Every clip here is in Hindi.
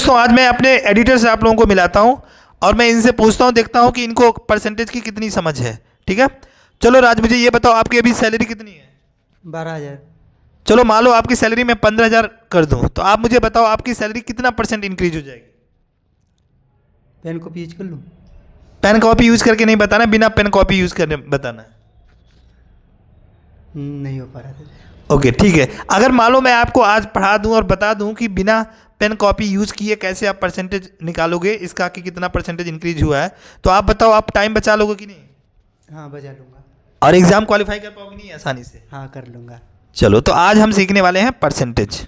दोस्तों, आज मैं अपने एडिटर से आप लोगों को मिलाता हूं और मैं इनसे पूछता हूं, देखता हूं कि इनको परसेंटेज की कितनी समझ है। ठीक है, चलो राज, मुझे ये बताओ आपकी अभी सैलरी कितनी है? 12,000। चलो मान लो आपकी सैलरी मैं 15,000 कर दूं, तो आप मुझे बताओ आपकी सैलरी कितना % इंक्रीज हो जाएगी? पेन कॉपी यूज कर लूँ? पेन कॉपी यूज करके नहीं बताना, बिना पेन कॉपी यूज करने बताना। नहीं हो पा रहा था। ओके ठीक है, अगर मान लो मैं आपको आज पढ़ा दूं और बता दूं कि बिना पेन कॉपी यूज़ किए कैसे आप परसेंटेज निकालोगे इसका, कि कितना % इंक्रीज हुआ है, तो आप बताओ आप टाइम बचा लोगे कि नहीं? हाँ, बजा लूँगा। और एग्जाम क्वालिफाई कर पाओगे नहीं आसानी से? हाँ, कर लूँगा। चलो, तो आज हम सीखने वाले हैं परसेंटेज।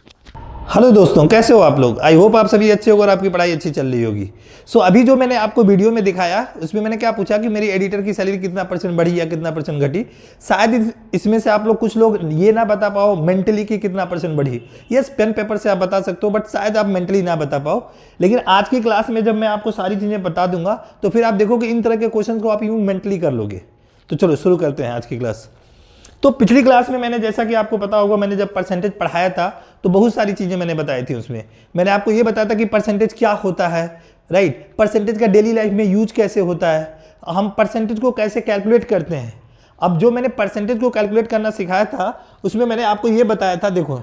हेलो दोस्तों, कैसे हो आप लोग? आई होप आप सभी अच्छे होगे और आपकी पढ़ाई अच्छी चल रही होगी। सो अभी जो मैंने आपको वीडियो में दिखाया उसमें मैंने क्या पूछा कि मेरी एडिटर की सैलरी कितना % बढ़ी या कितना % घटी। शायद इसमें से आप लोग कुछ लोग ये ना बता पाओ मेंटली कि कितना % बढ़ी। यस, पेन पेपर से आप बता सकते हो, बट शायद आप मेंटली ना बता पाओ। लेकिन आज की क्लास में जब मैं आपको सारी चीज़ें बता दूंगा तो फिर आप देखोगे इन तरह के क्वेश्चन को आप यूँ मेंटली कर लोगे। तो चलो शुरू करते हैं आज की क्लास। तो पिछली क्लास में मैंने, जैसा कि आपको पता होगा, मैंने जब परसेंटेज पढ़ाया था तो बहुत सारी चीज़ें मैंने बताई थी। उसमें मैंने आपको ये बताया था कि परसेंटेज क्या होता है, राइट? परसेंटेज का डेली लाइफ में यूज कैसे होता है, हम परसेंटेज को कैसे कैलकुलेट करते हैं। अब जो मैंने परसेंटेज को कैलकुलेट करना सिखाया था उसमें मैंने आपको ये बताया था, देखो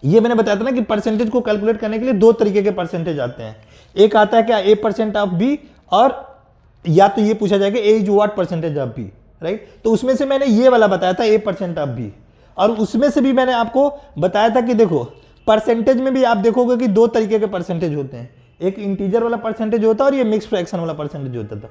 ये मैंने बताया था ना कि परसेंटेज को कैलकुलेट करने के लिए दो तरीके के परसेंटेज आते हैं। एक आता है क्या, A% ऑफ बी, और या तो ये पूछा जाएगा A is what % of B, right? तो उसमें से मैंने ये वाला बताया था A% ऑफ बी, और उसमें से भी मैंने आपको बताया था कि देखो परसेंटेज में भी आप देखोगे कि दो तरीके के परसेंटेज होते हैं, एक इंटीजर वाला परसेंटेज होता है और ये मिक्स फ्रैक्शन वाला परसेंटेज होता था।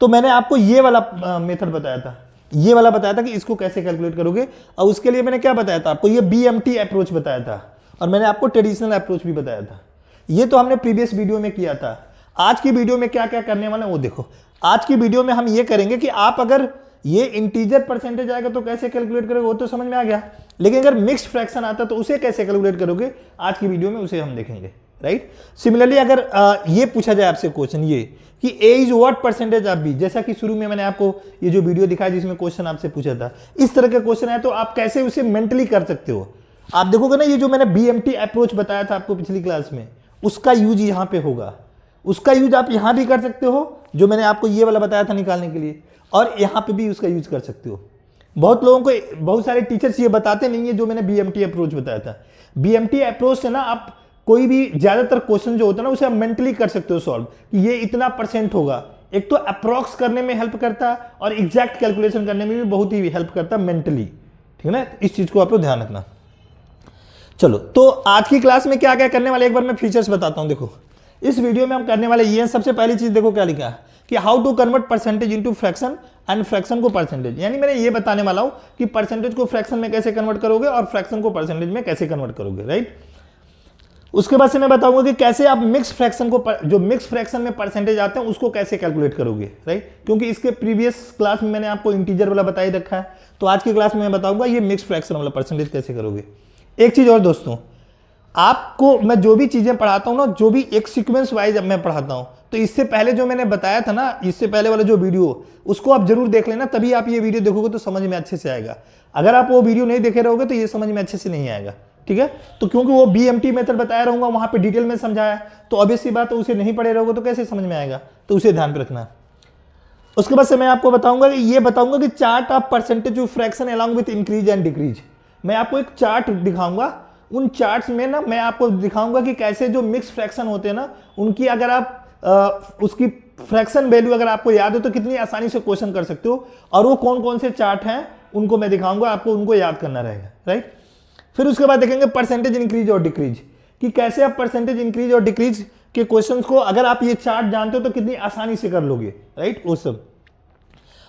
तो मैंने आपको ये वाला मेथड बताया था, ये वाला बताया था कि इसको कैसे कैलकुलेट करोगे। और उसके लिए मैंने क्या बताया था आपको, ये BMT अप्रोच बताया था, और मैंने आपको ट्रेडिशनल अप्रोच भी बताया था। ये तो हमने प्रीवियस वीडियो में किया था। आज की वीडियो में क्या क्या करने वाले हैं वो देखो। आज की वीडियो में हम ये करेंगे कि आप अगर ये इंटीजर परसेंटेज आएगा तो कैसे कैलकुलेट करोगे वो तो समझ में आ गया, लेकिन अगर मिक्स्ड फ्रैक्शन आता तो उसे कैसे कैलकुलेट करोगे, आज की वीडियो में उसे हम देखेंगे, राइट? सिमिलरली अगर ये पूछा जाए आपसे क्वेश्चन ये कि ए इज व्हाट % ऑफ बी, जैसा कि शुरू में मैंने आपको ये जो वीडियो दिखाया जिसमें क्वेश्चन आपसे पूछा था, इस तरह के क्वेश्चन है तो आप कैसे उसे मेंटली कर सकते हो। आप देखोगे ना, ये जो मैंने BMT अप्रोच बताया था आपको पिछली क्लास में, उसका यूज यहाँ पे होगा। उसका यूज आप यहाँ भी कर सकते हो, जो मैंने आपको ये वाला बताया था निकालने के लिए, और यहाँ पे भी उसका यूज कर सकते हो। बहुत लोगों को, बहुत सारे टीचर्स ये बताते नहीं है जो मैंने BMT अप्रोच बताया था। BMT अप्रोच से ना आप कोई भी ज्यादातर क्वेश्चन जो होता है ना उसे आप मेंटली कर सकते हो सॉल्व, कि ये इतना % होगा। एक तो अप्रोक्स करने में हेल्प करता है और एग्जैक्ट कैलकुलेशन करने में भी बहुत ही हेल्प करता है मेंटली, ठीक है ना? इस चीज को आप लोग ध्यान रखना। चलो, तो आज की क्लास में क्या क्या करने वाले एक बार मैं फीचर्स बताता हूं। देखो इस वीडियो में हम करने वाले ये हैं, सबसे पहली चीज देखो क्या लिखा है कि how to convert percentage into fraction and fraction को परसेंटेज। यानी मैंने ये बताने वाला हूं कि परसेंटेज को फ्रैक्शन में कैसे कन्वर्ट करोगे और फ्रैक्शन को परसेंटेज में कैसे कन्वर्ट करोगे, राइट? उसके बाद से मैं बताऊंगा कि कैसे आप मिक्स फ्रैक्शन को, जो मिक्स फ्रैक्शन में परसेंटेज आते हैं उसको कैसे कैलकुलेट करोगे, राइट? क्योंकि इसके प्रीवियस क्लास में मैंने आपको इंटीजर वाला बता ही रखा है, तो आज की क्लास में मैं बताऊंगा ये मिक्स फ्रैक्शन वाला परसेंटेज कैसे करोगे। एक चीज और दोस्तों, आपको मैं जो भी चीजें पढ़ाता हूं ना, जो भी एक सीक्वेंस वाइज अब मैं पढ़ाता हूं, तो इससे पहले जो मैंने बताया था ना, इससे पहले वाला जो वीडियो, उसको आप जरूर देख लेना, तभी आप ये वीडियो देखोगे तो समझ में अच्छे से आएगा। अगर आप वो वीडियो नहीं देखे रहोगे तो ये समझ में अच्छे से नहीं आएगा, ठीक है? तो क्योंकि वो BMT मेथड बताया रहूंगा, वहां पे डिटेल में समझाया, तो ऑब्वियस सी बात है उसे नहीं पढ़े रहोगे तो कैसे समझ में आएगा, तो उसे ध्यान पे रखना। उसके बाद से मैं आपको बताऊंगा कि ये बताऊंगा कि chart of percentage of fraction along with increase and decrease. मैं आपको एक चार्ट दिखाऊंगा, उन चार्ट्स में ना मैं आपको दिखाऊंगा कि कैसे जो मिक्स फ्रैक्शन होते हैं ना, उनकी अगर आप उसकी फ्रैक्शन वैल्यू अगर आपको याद हो तो कितनी आसानी से क्वेश्चन कर सकते हो, और वो कौन कौन से चार्ट हैं उनको मैं दिखाऊंगा, आपको उनको याद करना रहेगा, राइट? फिर उसके बाद देखेंगे परसेंटेज इंक्रीज और डिक्रीज, कि कैसे आप परसेंटेज इंक्रीज और डिक्रीज के क्वेश्चंस को अगर आप ये चार्ट जानते हो तो कितनी आसानी से कर लोगे, राइट? वो सब।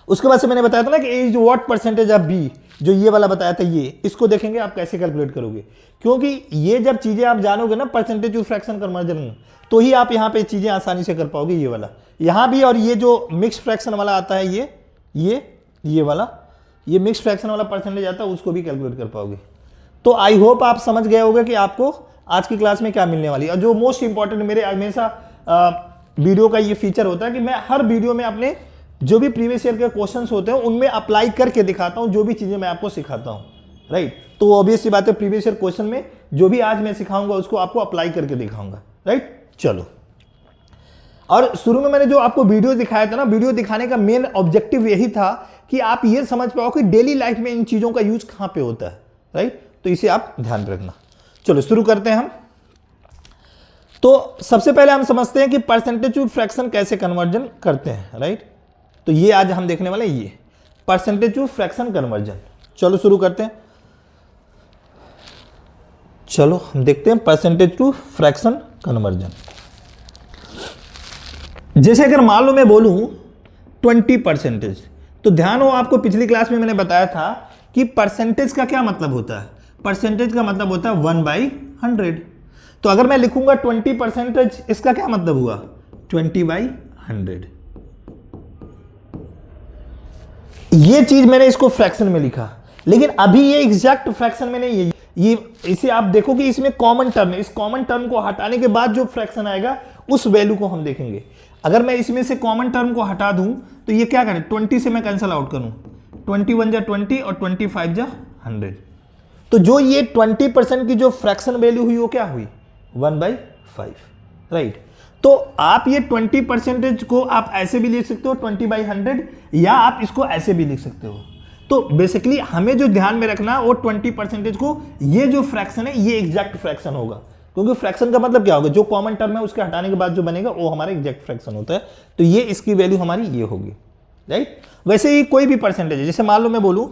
उसके बाद से मैंने बताया था ना कि ए इज व्हाट % ऑफ बी, जो ये वाला बताया था, ये इसको देखेंगे आप कैसे कैलकुलेट करोगे, क्योंकि ये जब चीजें आप जानोगे ना परसेंटेज टू फ्रैक्शन कन्वर्जन, तो ही आप यहाँ पे चीजें आसानी से कर पाओगे। ये वाला यहाँ भी, और ये जो मिक्स फ्रैक्शन वाला आता है, ये वाला, ये मिक्स फ्रैक्शन वाला परसेंटेज आता है, उसको भी कैलकुलेट कर पाओगे। तो आई होप आप समझ गए होंगे कि आपको आज की क्लास में क्या मिलने वाली है। और जो मोस्ट इंपॉर्टेंट मेरे हमेशा वीडियो का ये फीचर होता है कि मैं हर वीडियो में अपने जो भी प्रीवियस ईयर के क्वेश्चंस होते हैं उनमें अप्लाई करके दिखाता हूं जो भी चीजें मैं आपको सिखाता हूं, राइट? तो ऑब्वियस सी बात है प्रीवियस ईयर क्वेश्चन में जो भी आज मैं सिखाऊंगा उसको आपको अप्लाई करके दिखाऊंगा, राइट। चलो, और शुरू में मैंने जो आपको वीडियो दिखाया था ना, वीडियो दिखाने का मेन ऑब्जेक्टिव यही था कि आप ये समझ पाओ कि डेली लाइफ में इन चीजों का यूज कहां पे होता है, राइट। तो इसे आप ध्यान रखना। चलो शुरू करते हैं हम। तो सबसे पहले हम समझते हैं कि परसेंटेज टू फ्रैक्शन कैसे कन्वर्जन करते हैं, राइट। तो ये आज हम देखने वाले हैं, ये परसेंटेज टू फ्रैक्शन कन्वर्जन। चलो शुरू करते हैं। चलो हम देखते हैं परसेंटेज टू फ्रैक्शन कन्वर्जन। जैसे अगर मान लो मैं बोलूं 20%, तो ध्यान हो, आपको पिछली क्लास में मैंने बताया था कि परसेंटेज का क्या मतलब होता है। परसेंटेज का मतलब होता है 1/100। तो अगर मैं लिखूंगा 20%, इसका क्या मतलब हुआ 20/100। ये चीज मैंने इसको फ्रैक्शन में लिखा, लेकिन अभी ये एग्जैक्ट फ्रैक्शन में नहीं है। ये इसे आप देखो कि इसमें कॉमन टर्म है, इस कॉमन टर्म को हटाने के बाद जो फ्रैक्शन आएगा उस वैल्यू को हम देखेंगे। अगर मैं इसमें से कॉमन टर्म को हटा दूं तो ये क्या करें, 20 से मैं कैंसिल आउट करूं, 21 जा 20 और 25 जा 100। तो जो ये 20% की जो फ्रैक्शन वैल्यू हुई वो क्या हुई 1/5, राइट। तो आप ये 20% को आप ऐसे भी लिख सकते हो 20/100, या आप इसको ऐसे भी लिख सकते हो। तो बेसिकली हमें जो ध्यान में रखना वो 20% को, ये जो फ्रैक्शन है ये एग्जैक्ट फ्रैक्शन होगा, क्योंकि फ्रैक्शन का मतलब क्या होगा, जो कॉमन टर्म है उसके हटाने के बाद जो बनेगा वो हमारा एग्जैक्ट फ्रैक्शन होता है। तो ये इसकी वैल्यू हमारी ये होगी, राइट। वैसे ही कोई भी परसेंटेज है, जैसे मान लो मैं बोलूं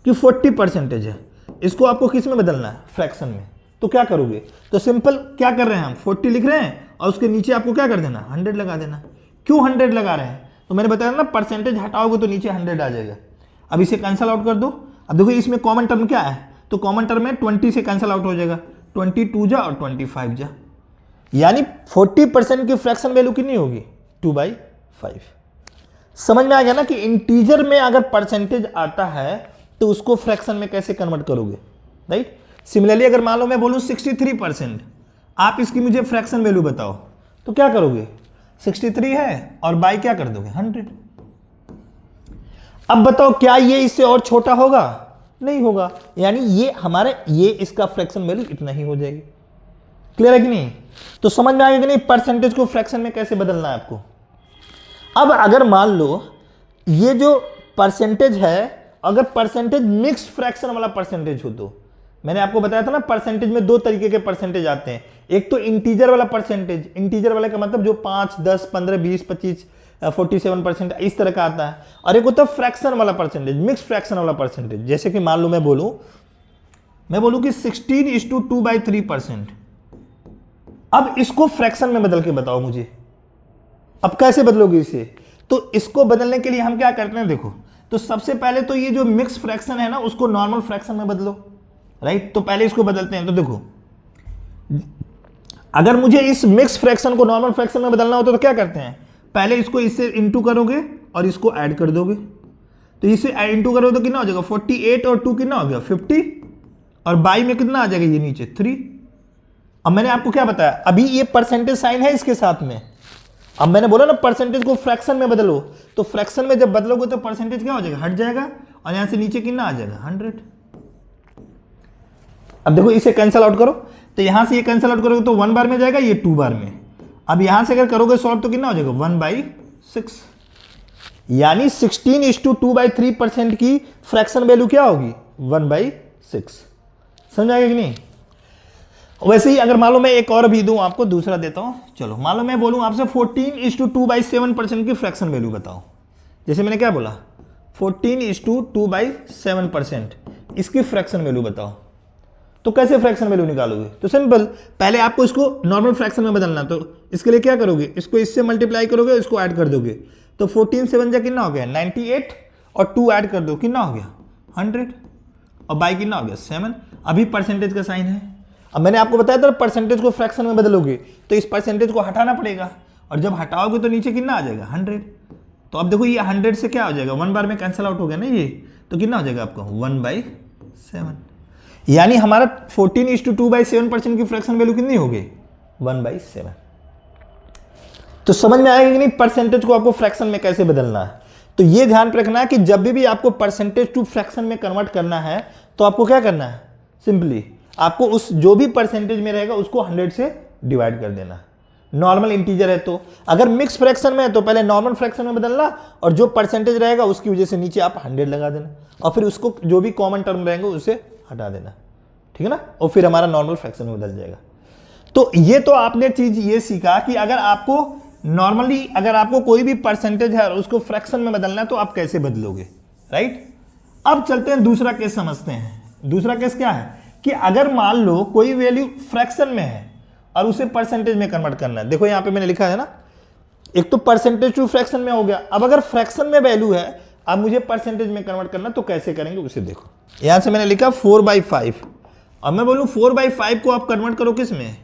कि 40% है, इसको आपको किस में बदलना है, फ्रैक्शन में। तो क्या करोगे, तो सिंपल क्या कर रहे हैं हम, 40 लिख रहे हैं और उसके नीचे आपको क्या कर देना 100 लगा देना। क्यों 100 लगा रहे हैं, तो मैंने बताया ना परसेंटेज हटाओगे तो नीचे 100 आ जाएगा। अब इसे कैंसिल आउट कर दो। अब देखो इसमें कॉमन टर्म क्या है, तो कॉमन टर्म में 20 से कैंसिल आउट हो जाएगा, 22 जा और 25 जा, यानी 40% की फ्रैक्शन वैल्यू कितनी होगी 2/5। समझ में आ गया ना कि इंटीजर में अगर परसेंटेज आता है तो उसको फ्रैक्शन में कैसे कन्वर्ट करोगे, राइट। सिमिलरली अगर मान लो मैं बोलूं 63%, आप इसकी मुझे फ्रैक्शन वैल्यू बताओ, तो क्या करोगे, 63 है और बाई क्या कर दोगे 100। अब बताओ क्या ये इससे और छोटा होगा, नहीं होगा, यानी ये हमारे ये इसका फ्रैक्शन वैल्यू इतना ही हो जाएगी। क्लियर है कि नहीं। तो समझ में आ गया कि नहीं परसेंटेज को फ्रैक्शन में कैसे बदलना है आपको। अब अगर मान लो ये जो परसेंटेज है, अगर परसेंटेज मिक्स फ्रैक्शन वाला परसेंटेज हो, तो मैंने आपको बताया था ना परसेंटेज में दो तरीके के परसेंटेज आते हैं। एक तो इंटीजर वाला परसेंटेज, इंटीजर वाला का मतलब जो 5, 10, 15, 20, 25, 47% इस तरह का आता है, और एक होता है फ्रैक्शन वाला परसेंटेज, मिक्स फ्रैक्शन वाला परसेंटेज। जैसे कि मान लो मैं बोलूं कि 16:2/3%। अब इसको फ्रैक्शन में बदल के बताओ मुझे, अब कैसे बदलोगे इसे। तो इसको बदलने के लिए हम क्या करते हैं, देखो, तो सबसे पहले तो ये जो मिक्स फ्रैक्शन है ना उसको नॉर्मल फ्रैक्शन में बदलो, राइट। तो पहले इसको बदलते हैं। तो देखो अगर मुझे इस मिक्स फ्रैक्शन को नॉर्मल फ्रैक्शन में बदलना होता तो क्या करते हैं, पहले इसको इससे इंटू करोगे और इसको ऐड कर दोगे। तो इसे इंटू करोगे तो कितना हो जाएगा 48 और 2 कितना हो गया 50, और बाई में कितना आ जाएगा ये नीचे 3। अब मैंने आपको क्या बताया, अभी ये परसेंटेज साइन है इसके साथ में। अब मैंने बोला ना परसेंटेज को फ्रैक्शन में बदलो, तो फ्रैक्शन में जब बदलोगे तो परसेंटेज क्या हो जाएगा, हट जाएगा, और यहां से नीचे कितना आ जाएगा 100। अब देखो इसे कैंसिल आउट करो, तो यहां से ये कैंसिल आउट करोगे तो 1 बार में जाएगा, ये 2 बार में। अब यहां से अगर करोगे सॉल्व तो कितना हो जाएगा 1/6, यानी 16:2/3% की फ्रैक्शन वैल्यू क्या होगी 1/6। समझ आएगा कि नहीं। वैसे ही अगर मान लो मैं एक और भी दूं आपको, दूसरा देता हूं। चलो मान लो मैं बोलूं आपसे 14:2/7% की फ्रैक्शन वैल्यू बताओ। जैसे मैंने क्या बोला 14:2/7%, इसकी फ्रैक्शन वैल्यू बताओ। तो कैसे फ्रैक्शन वैल्यू निकालोगे, तो सिंपल, पहले आपको इसको नॉर्मल फ्रैक्शन में बदलना। तो इसके लिए क्या करोगे, इसको इससे मल्टीप्लाई करोगे, इसको ऐड कर दोगे। तो 14 7 जा कितना हो गया 98, और 2 ऐड कर दो कितना हो गया 100, और बाई कितना हो गया 7। अभी परसेंटेज का साइन है। अब मैंने आपको बताया था परसेंटेज को फ्रैक्शन में बदलोगे तो इस परसेंटेज को हटाना पड़ेगा, और जब हटाओगे तो नीचे कितना आ जाएगा 100। तो अब देखो ये 100 से क्या हो जाएगा 1 बार में कैंसिल आउट हो गया ना ये, तो कितना हो जाएगा आपको 1/7, यानी हमारा 14:2/7% की फ्रैक्शन वैल्यू कितनी हो गई 1/7। तो समझ में आएगा कि नहीं परसेंटेज को आपको फ्रैक्शन में कैसे बदलना है। तो ये ध्यान रखना है कि जब भी आपको परसेंटेज टू फ्रैक्शन में कन्वर्ट करना है तो आपको क्या करना है, सिंपली आपको उस जो भी परसेंटेज में रहेगा उसको 100 से डिवाइड कर देना। नॉर्मल इंटीजर है तो, अगर मिक्स फ्रैक्शन में है तो पहले नॉर्मल फ्रैक्शन में बदलना और जो परसेंटेज रहेगा उसकी वजह से नीचे आप 100 लगा देना और फिर उसको जो भी कॉमन टर्म रहेंगे उसे हटा देना, ठीक है ना, और फिर हमारा नॉर्मल फ्रैक्शन में बदल जाएगा। तो ये तो आपने चीज ये सीखा कि अगर आपको नॉर्मली अगर आपको कोई भी परसेंटेज है और उसको फ्रैक्शन में बदलना है तो आप कैसे बदलोगे, राइट। अब चलते हैं दूसरा केस समझते हैं। दूसरा केस क्या है कि अगर मान लो कोई वैल्यू फ्रैक्शन में है और उसे परसेंटेज में कन्वर्ट करना है। देखो यहां पे मैंने लिखा है ना, एक तो परसेंटेज टू फ्रैक्शन में हो गया। अब अगर फ्रैक्शन में वैल्यू है, अब मुझे परसेंटेज में कन्वर्ट करना, तो कैसे करेंगे उसे देखो। यहां से मैंने लिखा 4/5। अब मैं बोलूं 4/5 को आप कन्वर्ट करो किस में,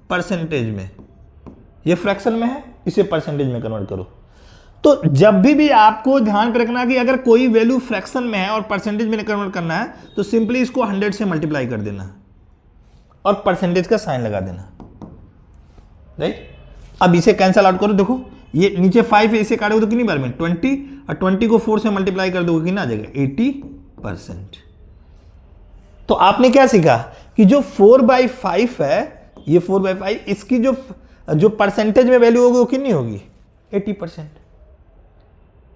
परसेंटेज में। ये फ्रैक्शन में है, इसे परसेंटेज में कन्वर्ट करो। तो जब भी आपको ध्यान में रखना कि अगर कोई वैल्यू फ्रैक्शन में है और परसेंटेज में कन्वर्ट करना है तो सिंपली इसको 100 से मल्टीप्लाई कर देना और परसेंटेज का साइन लगा देना, राइट। अब इसे कैंसल आउट करो, देखो ये नीचे 5 है, इसे काटोगे तो कितनी बार में 20 और 20 को 4 से मल्टीप्लाई कर दोगे कितना आ जाएगा 80%। तो आपने क्या सीखा कि जो 4/5 है, ये 4/5, इसकी जो परसेंटेज में वैल्यू होगी वो कितनी होगी 80%,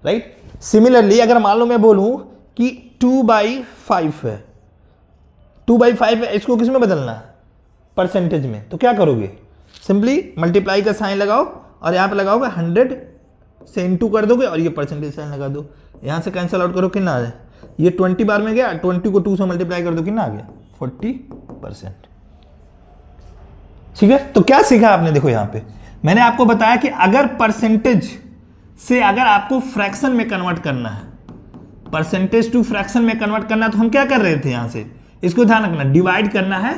राइट। सिमिलरली अगर मान लो मैं बोलूं कि 2/5 है, 2/5 है, इसको किस में बदलना है, परसेंटेज में, तो क्या करोगे, सिंपली मल्टीप्लाई का साइन लगाओ और यहां पे लगाओगे 100 से इनटू कर दोगे और ये परसेंटेज साइन लगा दो। यहां से कैंसिल आउट करो, कितना आ जाए, ये 20 बार में गया, 20 को 2 से मल्टीप्लाई कर दो, कितना आ गया 40%, ठीक है। तो क्या सीखा आपने, देखो यहां पे मैंने आपको बताया कि अगर परसेंटेज से अगर आपको फ्रैक्शन में कन्वर्ट करना है, परसेंटेज टू फ्रैक्शन में कन्वर्ट करना है, तो हम क्या कर रहे थे यहां से, इसको ध्यान रखना, डिवाइड करना है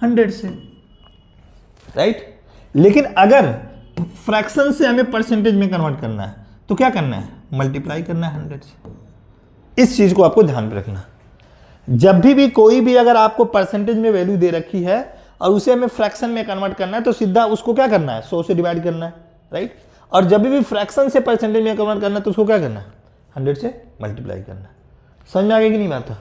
100 से, राइट। लेकिन अगर फ्रैक्शन से हमें परसेंटेज में कन्वर्ट करना है तो क्या करना है, मल्टीप्लाई करना है 100 से। इस चीज को आपको ध्यान में रखना। जब भी कोई भी अगर आपको परसेंटेज में वैल्यू दे रखी है और उसे हमें फ्रैक्शन में कन्वर्ट करना है तो सीधा उसको क्या करना है, 100 से डिवाइड करना है, राइट। और जब भी फ्रैक्शन से परसेंटेज में कन्वर्ट करना है तो उसको क्या करना है, 100 से मल्टीप्लाई करना है। समझ में आ गया कि नहीं बात।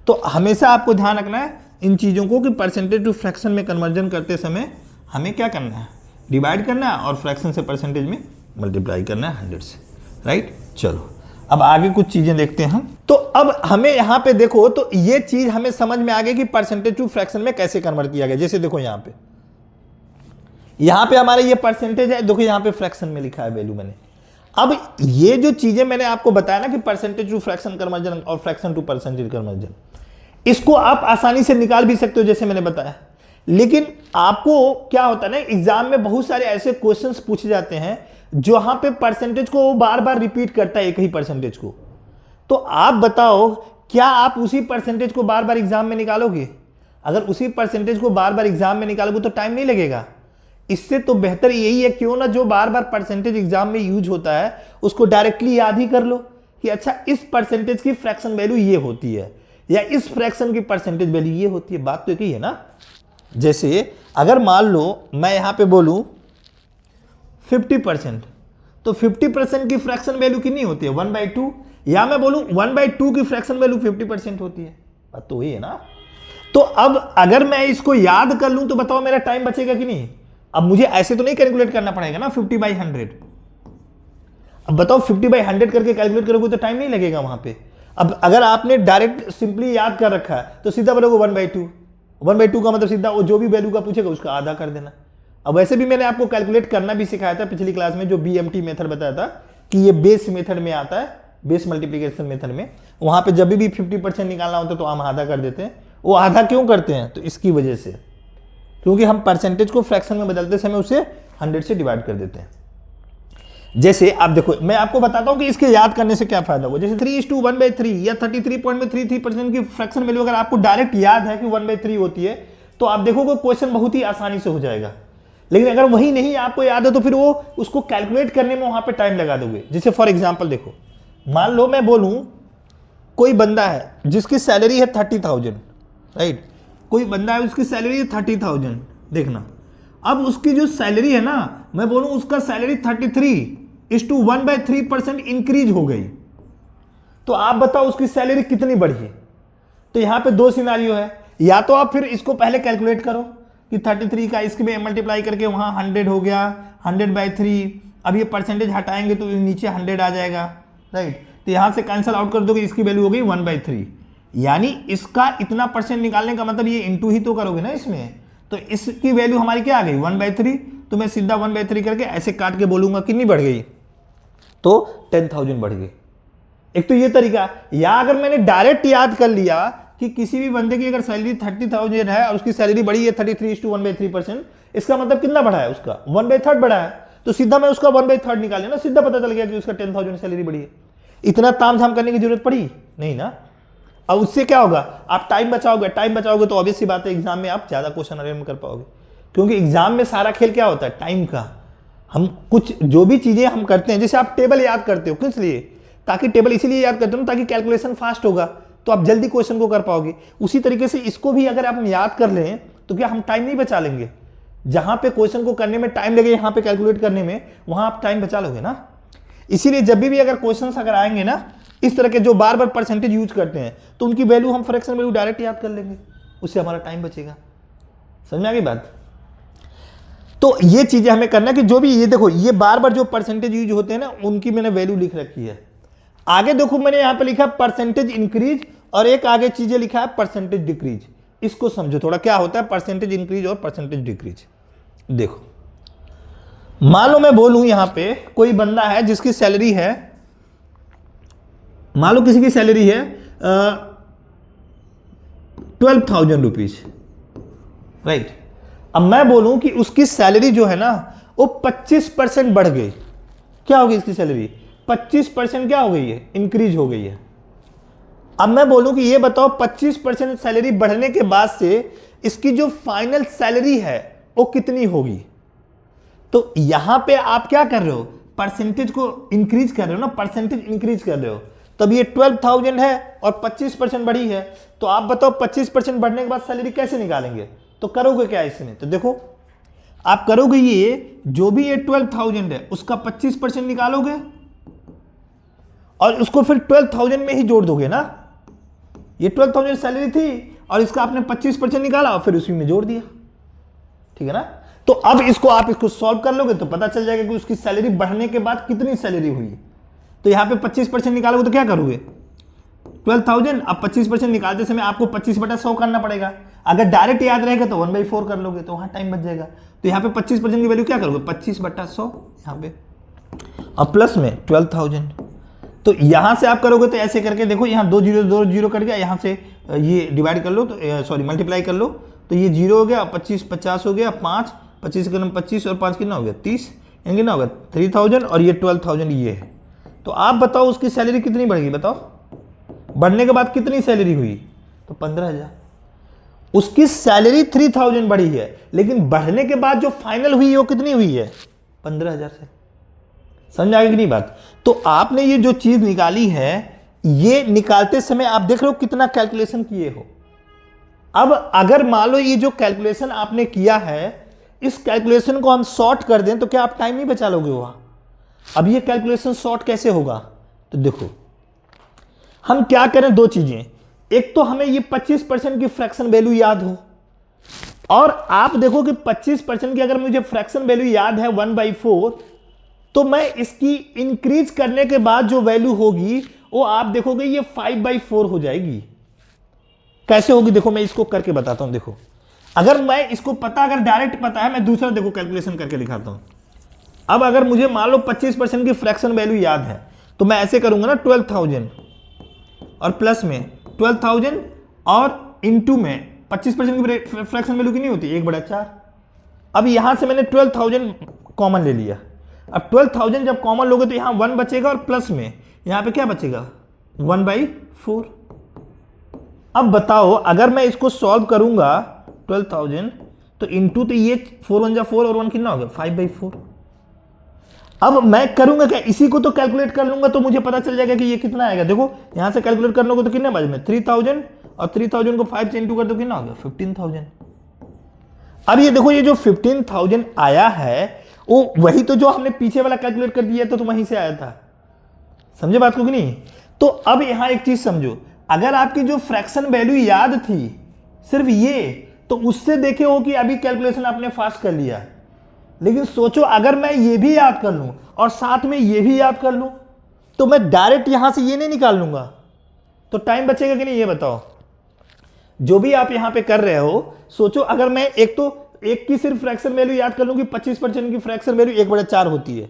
तो हमेशा आपको ध्यान रखना है इन चीजों को कि परसेंटेज टू फ्रैक्शन में कन्वर्जन करते समय हमें क्या करना है, डिवाइड करना है और फ्रैक्शन से परसेंटेज में मल्टीप्लाई करना है 100 से, राइट। चलो अब आगे कुछ चीजें देखते हैं हम। तो अब हमें यहां पे देखो, तो ये चीज हमें समझ में आ गई कि परसेंटेज टू फ्रैक्शन में कैसे कन्वर्ट किया गया। जैसे देखो यहां पे हमारे ये परसेंटेज है, देखो यहां पे फ्रैक्शन में लिखा है वैल्यू मैंने। अब ये जो चीजें मैंने आपको बताया ना कि परसेंटेज टू फ्रैक्शन कन्वर्जन और फ्रैक्शन टू परसेंटेज कन्वर्जन, इसको आप आसानी से निकाल भी सकते हो जैसे मैंने बताया। लेकिन आपको क्या होता है ना, एग्जाम में बहुत सारे ऐसे क्वेश्चंस पूछे जाते हैं जहां पे परसेंटेज को वो बार बार रिपीट करता है, एक ही परसेंटेज को। तो आप बताओ क्या आप उसी परसेंटेज को बार बार एग्जाम में निकालोगे? अगर उसी परसेंटेज को बार बार एग्जाम में निकालोगे तो टाइम नहीं लगेगा। इससे तो बेहतर यही है क्यों ना जो बार बार परसेंटेज एग्जाम में यूज होता है उसको डायरेक्टली याद ही कर लो कि अच्छा इस परसेंटेज की फ्रैक्शन वैल्यू ये होती है या इस फ्रैक्शन की परसेंटेज वैल्यू ये होती है। बात तो एक ही है ना। जैसे अगर मान लो मैं यहां पे बोलूं 50%, तो 50% की फ्रैक्शन वैल्यू कितनी होती है 1/2, या मैं बोलूं 1/2 की फ्रैक्शन वैल्यू 50% होती है। बात तो वही है ना। तो अब अगर मैं इसको याद कर लूं तो बताओ मेरा टाइम बचेगा कि नहीं। अब मुझे ऐसे तो नहीं कैलकुलेट करना पड़ेगा ना 50/100। अब बताओ 50/100 करके कैलकुलेट करोगे तो टाइम नहीं लगेगा वहां पे। अब अगर आपने डायरेक्ट सिंपली याद कर रखा है तो सीधा बोलोगे 1/2। 1/2 का मतलब सीधा वो जो भी वैल्यू का पूछेगा उसका आधा कर देना। अब वैसे भी मैंने आपको कैलकुलेट करना भी सिखाया था पिछली क्लास में, जो BMT मेथड बताया था कि ये बेस मेथड में आता है, बेस मल्टीप्लिकेशन मेथड में। वहां पे जब भी 50% निकालना होता है तो हम आधा कर देते हैं। वो आधा क्यों करते हैं, तो इसकी वजह से, क्योंकि हम परसेंटेज को फ्रैक्शन में बदलते समय उसे 100 से डिवाइड कर देते हैं। जैसे आप देखो मैं आपको बताता हूं कि इसके याद करने से क्या फायदा होगा। जैसे 3:1/3 या 33.33% की फ्रैक्शन वैल्यू अगर आपको डायरेक्ट याद है कि 1/3 होती है तो आप देखोगे क्वेश्चन बहुत ही आसानी से हो जाएगा। लेकिन अगर वही नहीं आपको याद है तो फिर वो उसको कैलकुलेट करने में वहां पे टाइम लगा दोगे। जैसे फॉर एग्जांपल देखो, मान लो मैं बोलूं कोई बंदा है जिसकी सैलरी है 30,000, राइट। कोई बंदा है उसकी सैलरी है 30,000। देखना अब उसकी जो सैलरी है ना, मैं बोलूं उसका सैलरी 33:1/3% इंक्रीज हो गई, तो आप बताओ उसकी सैलरी कितनी बढ़ी है। तो यहां पे दो सिनारियो है, या तो आप फिर इसको पहले कैलकुलेट करो कि 33 का इसके में मल्टीप्लाई करके वहाँ 100 हो गया, 100/3। अब ये परसेंटेज हटाएंगे तो नीचे 100 आ जाएगा, राइट। तो यहाँ से कैंसिल आउट कर दोगे, इसकी वैल्यू हो गई 1/3। यानी इसका इतना परसेंट निकालने का मतलब ये इंटू ही तो करोगे ना इसमें, तो इसकी वैल्यू हमारी क्या आ गई 1/3। तो मैं सीधा 1/3 करके ऐसे काट के बोलूंगा कितनी बढ़ गई, तो 10,000 बढ़ गई। एक तो ये तरीका, या अगर मैंने डायरेक्ट याद कर लिया कि किसी भी बंदे की अगर सैलरी 30,000 है और उसकी सैलरी बढ़ी है 33:1/3%, इसका मतलब कितना बढ़ा है, उसका 1/3 बढ़ा है। तो सीधा मैं उसका 1/3 निकाल लिया ना, सीधा पता चल गया कि उसका 10,000 सैलरी बढ़ी है। इतना तामझाम करने की जरूरत पड़ी नहीं ना। अब उससे क्या होगा, आप टाइम बचाओगे, टाइम बचाओगे तो ऑब्वियस सी बात है एग्जाम में आप ज्यादा क्वेश्चन अटेम्प्ट कर पाओगे, क्योंकि एग्जाम में सारा खेल क्या होता है, टाइम का। हम कुछ जो भी चीजें हम करते हैं, जैसे आप टेबल याद करते हो, किस लिए, ताकि टेबल इसीलिए याद करते हो ताकि कैलकुलेशन फास्ट होगा, तो आप जल्दी क्वेश्चन को कर पाओगे। उसी तरीके से इसको भी अगर आप याद कर लें तो क्या हम टाइम नहीं बचा लेंगे, जहां पे क्वेश्चन को करने में टाइम लगे, यहां पे कैलकुलेट करने में, वहां आप टाइम बचा लोगे ना। इसीलिए जब भी अगर क्वेश्चन अगर आएंगे ना इस तरह के जो बार बार परसेंटेज यूज करते हैं, तो उनकी वैल्यू हम फ्रैक्शन वैल्यू डायरेक्ट याद कर लेंगे, उससे हमारा टाइम बचेगा। समझ में आ गई बात। तो ये चीजें हमें करना है कि जो भी ये देखो, ये बार बार जो परसेंटेज यूज होते हैं ना, उनकी मैंने वैल्यू लिख रखी है। आगे देखो मैंने यहां पे लिखा परसेंटेज इंक्रीज, और एक आगे चीजें लिखा है परसेंटेज डिक्रीज। इसको समझो थोड़ा, क्या होता है परसेंटेज इंक्रीज और परसेंटेज डिक्रीज। देखो मान लो मैं बोलूं यहां पे कोई बंदा है जिसकी सैलरी है, मान लो किसी की सैलरी है 12,000 रुपीज, राइट। अब मैं बोलूं कि उसकी सैलरी जो है ना वो 25% बढ़ गई, क्या होगी इसकी सैलरी 25% क्या हो गई है, इंक्रीज हो गई है। अब मैं बोलूं कि ये बताओ 25% सैलरी बढ़ने के बाद से इसकी जो फाइनल सैलरी है वो कितनी होगी। तो यहां पे आप क्या कर रहे हो, परसेंटेज को इंक्रीज कर रहे हो ना, परसेंटेज इंक्रीज कर रहे हो। तब ये 12,000 है और 25% बढ़ी है, तो आप बताओ 25% बढ़ने के बाद सैलरी कैसे निकालेंगे, तो करोगे क्या इसमें। तो देखो आप करोगे ये, जो भी ये 12,000 है उसका 25% निकालोगे और उसको फिर 12,000 में ही जोड़ दोगे ना। ये 12,000 सैलरी थी और इसका आपने 25% निकाला और फिर उसी में जोड़ दिया, ठीक है ना। तो अब आप इसको सॉल्व कर लोगे तो पता चल जाएगा कि उसकी सैलरी बढ़ने के बाद कितनी सैलरी हुई। तो यहां पे 25% निकालोगे तो क्या करोगे 12,000, अब 25% निकालते समय आपको 25/100 करना पड़ेगा। अगर डायरेक्ट याद रहेगा तो 1/4 कर लोगे, तो वहां टाइम बच जाएगा। तो यहाँ पे 25% की वैल्यू क्या करोगे 25/100 यहाँ पे, और प्लस में 12,000। तो यहां से आप करोगे तो ऐसे करके देखो, यहाँ 2 जीरो कट गया, यहाँ से ये डिवाइड कर लो, तो सॉरी मल्टीप्लाई कर लो, तो ये 0 हो गया, 25 50 हो गया, 5 25 का 25 और 5 कितना हो गया 30, यानी कितना हो गया 3,000, और ये 12,000 ये है। तो आप बताओ उसकी सैलरी कितनी बढ़ेगी, बताओ बढ़ने के बाद कितनी सैलरी हुई, तो 15,000। उसकी सैलरी 3,000 बढ़ी है, लेकिन बढ़ने के बाद जो फाइनल हुई वो कितनी हुई है 15,000 से। समझ आएगी कि नहीं बात। तो आपने ये जो चीज निकाली है, ये निकालते समय आप देख रहे हो कितना कैलकुलेशन किए हो। अब अगर मान लो ये जो कैलकुलेशन आपने किया है, इस कैलकुलेशन को हम शॉर्ट कर दें तो क्या आप टाइम नहीं बचा लोगे वहां। अब ये कैलकुलेशन शॉर्ट कैसे होगा, तो देखो हम क्या करें, दो चीजें, एक तो हमें ये 25% की फ्रैक्शन वैल्यू याद हो, और आप देखो कि 25% की अगर मुझे फ्रैक्शन वैल्यू याद है 1/4, तो मैं इसकी इंक्रीज करने के बाद जो वैल्यू होगी वो आप देखोगे ये 5/4 हो जाएगी। कैसे होगी देखो मैं इसको करके बताता हूं। देखो अगर मैं इसको पता, अगर डायरेक्ट पता है, मैं दूसरा देखो कैलकुलेशन करके दिखाता हूं। अब अगर मुझे मान लो 25% की फ्रैक्शन वैल्यू याद है, तो मैं ऐसे करूंगा ना 12,000 और प्लस में 12,000 और इंटू में 25% की फ्रैक्शन वैल्यू कितनी होती है 1/4। अब यहां से मैंने 12,000 कॉमन ले लिया। अब 12,000 जब कॉमन लोगे तो यहां 1 बचेगा और प्लस में यहां पे क्या बचेगा 1/4। अब बताओ अगर मैं इसको सॉल्व करूंगा 12,000, तो इंटू, तो ये 4 1 जा 4 और 1 कितना हो गया 5/4। अब मैं करूंगा क्या, इसी को तो कैलकुलेट कर लूंगा, तो मुझे पता चल जाएगा कि ये कितना आएगा। देखो यहां से कैलकुलेट कर लोगे तो कितने बाजू में 3,000, और 3,000 को 5 से इंटू कर दो कितना हो गया 15,000। अब ये देखो ये जो 15,000 आया है वो वही तो जो हमने पीछे वाला कैलकुलेट कर दिया था, तो वहीं से आया था। समझे बात को कि नहीं। तो अब यहां एक चीज समझो, अगर आपकी जो फ्रैक्शन वैल्यू याद थी सिर्फ ये, तो उससे देखे हो कि अभी कैलकुलेशन आपने फास्ट कर लिया। लेकिन सोचो अगर मैं ये भी याद कर लूं और साथ में ये भी याद कर लूं, तो मैं डायरेक्ट यहां से ये नहीं निकाल लूंगा, तो टाइम बचेगा कि नहीं, ये बताओ। जो भी आप यहां पे कर रहे हो, सोचो अगर मैं एक की सिर्फ फ्रैक्शन वैल्यू याद कर लूं कि 25% की फ्रैक्शन वैल्यू 1/4 होती है।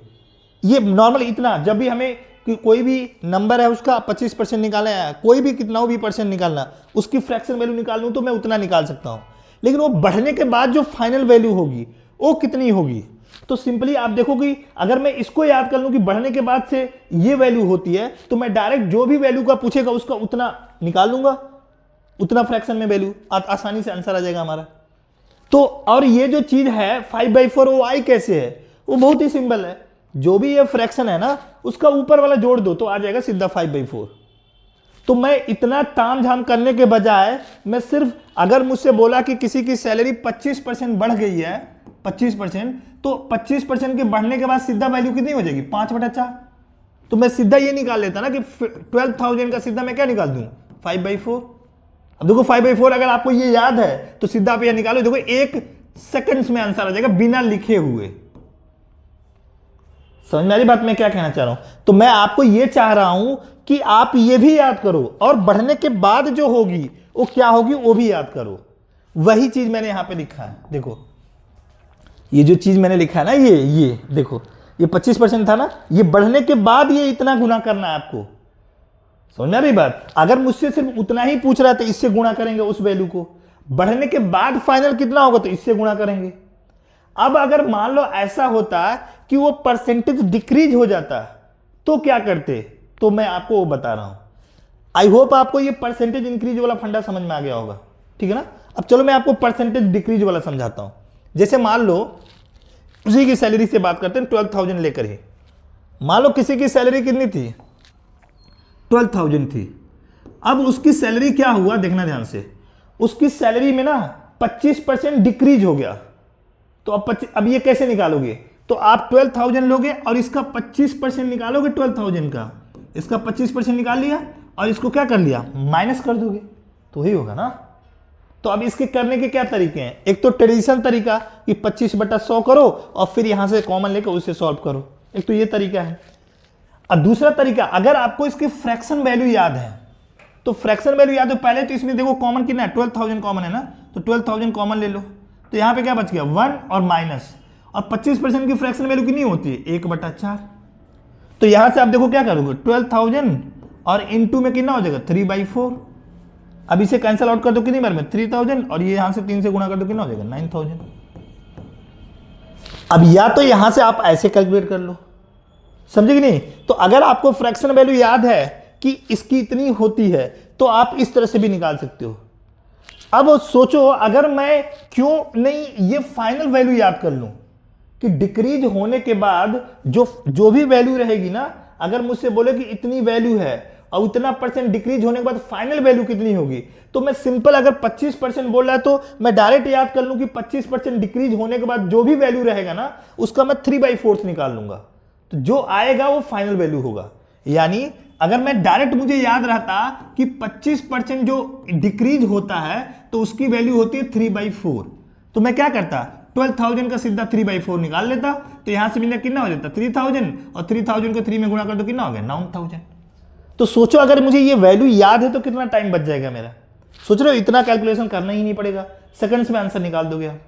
ये नॉर्मल इतना, जब भी हमें कि कोई भी नंबर है उसका 25% निकालना है, कोई भी कितना भी परसेंट निकालना, उसकी फ्रैक्शन वैल्यू निकाल लूं तो मैं उतना निकाल सकता हूं। लेकिन वो बढ़ने के बाद जो फाइनल वैल्यू होगी वो कितनी होगी, तो सिंपली आप देखो कि अगर मैं इसको याद कर लूं कि बढ़ने के बाद से ये वैल्यू होती है, तो मैं डायरेक्ट जो भी वैल्यू का पूछेगा उसका उतना निकाल लूंगा, उतना फ्रैक्शन में वैल्यू आसानी से आंसर आ जाएगा हमारा। तो और ये जो चीज है 5/4 वो आई कैसे है, वो बहुत ही सिंपल है। जो भी ये फ्रैक्शन है ना, उसका ऊपर वाला जोड़ दो तो आ जाएगा सीधा 5/4। तो मैं इतना तामझाम करने के बजाय मैं सिर्फ, अगर मुझसे बोला कि किसी की सैलरी 25% बढ़ गई है, 25%, तो 25% के बढ़ने के बाद सीधा वैल्यू कितनी हो जाएगी, 5/4। तो मैं सीधा ये निकाल लेता ना कि 12,000 का सीधा मैं क्या निकाल दूं, 5/4। अब देखो 5/4 अगर आपको ये याद है तो सीधा आप ये निकालो, देखो 1 सेकंड्स में आंसर आ जाएगा बिना लिखे हुए। समझ में आ रही बात मैं क्या कहना चाह रहा हूं। तो मैं आपको ये चाह रहा हूं कि आप ये भी याद करो और बढ़ने के बाद जो होगी वो क्या होगी वो भी याद करो। वही चीज मैंने यहां पे लिखा है, देखो ये जो चीज मैंने लिखा है ना, ये देखो, ये 25% था ना, ये बढ़ने के बाद ये इतना गुना करना है आपको। समझ में आ रही बात। अगर मुझसे सिर्फ उतना ही पूछ रहा है तो इससे गुणा करेंगे उस वैल्यू को, बढ़ने के बाद फाइनल कितना होगा तो इससे गुणा करेंगे। अब अगर मान लो ऐसा होता कि वो परसेंटेज डिक्रीज हो जाता तो क्या करते, तो मैं आपको वो बता रहा हूं। आई होप आपको ये परसेंटेज इंक्रीज वाला फंडा समझ में आ गया होगा, ठीक है ना। अब चलो मैं आपको परसेंटेज डिक्रीज वाला समझाता हूं। जैसे मान लो उसी की सैलरी से बात करते हैं, 12,000 लेकर ही। मान लो किसी की सैलरी कितनी थी, 12,000 थी। अब उसकी सैलरी क्या हुआ, देखना ध्यान से, उसकी सैलरी में ना 25% डिक्रीज हो गया। तो अब ये कैसे निकालोगे, तो आप 12,000 लोगे और इसका 25% निकालोगे 12,000 का, इसका 25% निकाल लिया और इसको क्या कर लिया, माइनस कर दोगे, तो वही होगा ना। तो अब इसके करने के क्या तरीके हैं, एक तो ट्रेडिशनल तरीका कि 25/100 करो और फिर यहां से कॉमन लेकर उससे सॉल्व करो, एक तो ये तरीका है। और दूसरा तरीका, अगर आपको इसकी फ्रैक्शन वैल्यू याद है, तो फ्रैक्शन वैल्यू याद है पहले तो इसमें देखो कॉमन कितना है, 12,000 कॉमन है ना, तो 12,000 कॉमन ले लो, तो यहां पे क्या बच गया 1 और माइनस, और 25% की फ्रैक्शन वैल्यू कितनी होती है 1/4। तो यहां से आप देखो क्या करोगे, 12,000 और इनटू में कितना हो जाएगा 3/4। अब इसे कैंसिल आउट कर दो कितनी बार में 3,000, और ये यहां से 3 से गुणा कर दो कितना हो जाएगा 9,000। अब या तो यहां से आप ऐसे कैलकुलेट कर लो, समझे कि नहीं। तो अगर आपको फ्रैक्शन वैल्यू याद है कि इसकी इतनी होती है तो आप इस तरह से भी निकाल सकते हो। अब सोचो अगर मैं क्यों नहीं ये फाइनल वैल्यू याद कर लूं कि डिक्रीज होने के बाद जो भी वैल्यू रहेगी ना, अगर मुझसे बोले कि इतनी वैल्यू है और उतना परसेंट डिक्रीज होने के बाद फाइनल वैल्यू कितनी होगी, तो मैं सिंपल अगर 25% बोल रहा है तो मैं डायरेक्ट याद कर लूं कि 25% डिक्रीज होने के बाद जो भी वैल्यू रहेगा ना उसका मैं 3/4 निकाल लूंगा, तो जो आएगा वो फाइनल वैल्यू होगा। यानी अगर मैं डायरेक्ट मुझे याद रहता कि 25% जो डिक्रीज होता है तो उसकी वैल्यू होती है 3/4, तो मैं क्या करता 12,000 का सीधा 3/4 निकाल लेता, तो यहां से मिलना कितना हो जाता 3,000, और 3,000 को 3 में गुणा कर दो कितना हो गया 9,000। तो सोचो अगर मुझे ये वैल्यू याद है तो कितना टाइम बच जाएगा मेरा। सोच रहे हो इतना कैलकुलेशन करना ही नहीं पड़ेगा, सेकंड्स में आंसर निकाल दोगे आप।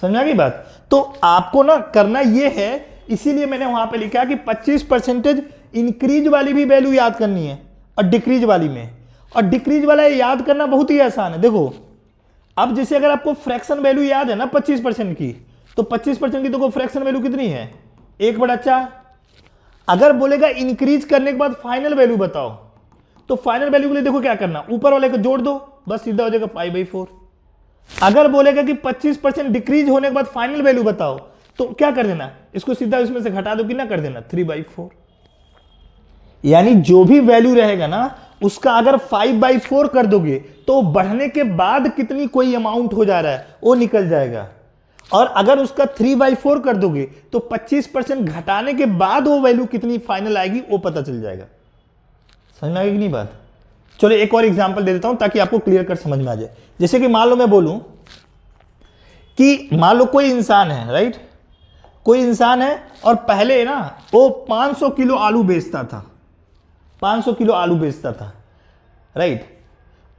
समझ आ गई बात। तो आपको ना करना ये है, इसीलिए मैंने वहां पे लिखा कि 25% इंक्रीज वाली भी वैल्यू याद करनी है और डिक्रीज वाली में, और डिक्रीज वाला याद करना बहुत ही आसान है। देखो अब जैसे अगर आपको फ्रैक्शन वैल्यू याद है ना 25% की, तो 25% की देखो फ्रैक्शन वैल्यू कितनी है 1/4। अगर बोलेगा इंक्रीज करने के बाद फाइनल वैल्यू बताओ, तो फाइनल वैल्यू के लिए देखो क्या करना, ऊपर वाले को जोड़ दो, बस सीधा हो जाएगा 5/4। अगर बोलेगा कि 25% डिक्रीज होने के बाद फाइनल वैल्यू बताओ, तो क्या कर देना, इसको सीधा इसमें से घटा दो, कितना कर देना 3/4। यानी जो भी वैल्यू रहेगा ना उसका अगर 5/4 कर दोगे तो बढ़ने के बाद कितनी कोई अमाउंट हो जा रहा है वो निकल जाएगा, और अगर उसका 3/4 कर दोगे तो 25% घटाने के बाद वो वैल्यू कितनी फाइनल आएगी वो पता चल जाएगा। समझ में आएगी कि नहीं बात। चलो एक और एग्जांपल दे देता हूं ताकि आपको क्लियर कर समझ में आ जाए। जैसे कि मान लो मैं बोलूं कि मान लो कोई इंसान है, राइट, कोई इंसान है और पहले ना वो 500 किलो आलू बेचता था, 500 किलो आलू बेचता था, राइट।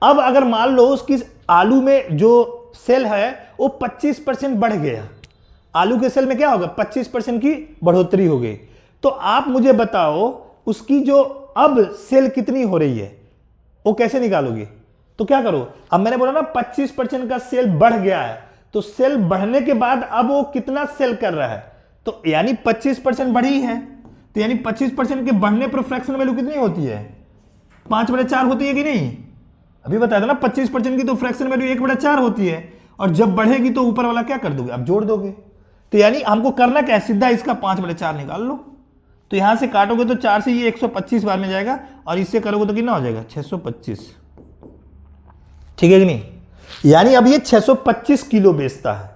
अब अगर मान लो उसकी आलू में जो सेल है वो 25% बढ़ गया, आलू के सेल में क्या होगा, 25% की बढ़ोतरी हो गई। तो आप मुझे बताओ उसकी जो अब सेल कितनी हो रही है, वो कैसे निकालोगे? तो क्या करो, अब मैंने बोला ना 25% का सेल बढ़ गया है, तो सेल बढ़ने के बाद अब वो कितना सेल कर रहा है, तो यानी 25% बढ़ी है, तो यानी 25% के बढ़ने पर फ्रैक्शन वैल्यू कितनी होती है, 5/4 होती है कि नहीं? अभी बताया था ना 25% की तो फ्रैक्शन वैल्यू 1/4 होती है, और जब बढ़ेगी तो ऊपर वाला क्या कर दोगे, आप जोड़ दोगे। तो यानी हमको करना क्या है, सीधा इसका 5/4 निकाल लो। तो यहां से काटोगे तो 4 से ये 125 बार में जाएगा, और इससे करोगे तो कितना हो जाएगा, 625। ठीक है कि नहीं? यानी अब ये 625 किलो बेचता है,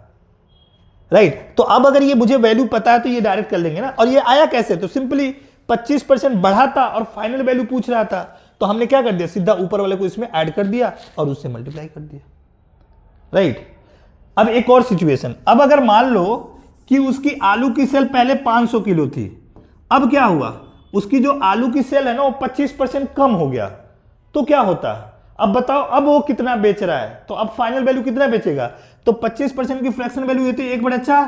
राइट। तो अब अगर ये मुझे वैल्यू पता है तो ये डायरेक्ट कर लेंगे ना। और ये आया कैसे, तो सिंपली 25% बढ़ा था और फाइनल वैल्यू पूछ रहा था, तो हमने क्या कर दिया, सीधा ऊपर वाले को इसमें ऐड कर दिया और उससे मल्टीप्लाई कर दिया, राइट। अब एक और सिचुएशन, अब अगर मान लो कि उसकी आलू की सेल पहले 500 किलो थी, अब क्या हुआ, उसकी जो आलू की सेल है ना वो 25% कम हो गया, तो क्या होता है, अब बताओ अब वो कितना बेच रहा है, तो अब फाइनल वैल्यू कितना बेचेगा, तो 25% की फ्रैक्शन वैल्यू होती है 1/4,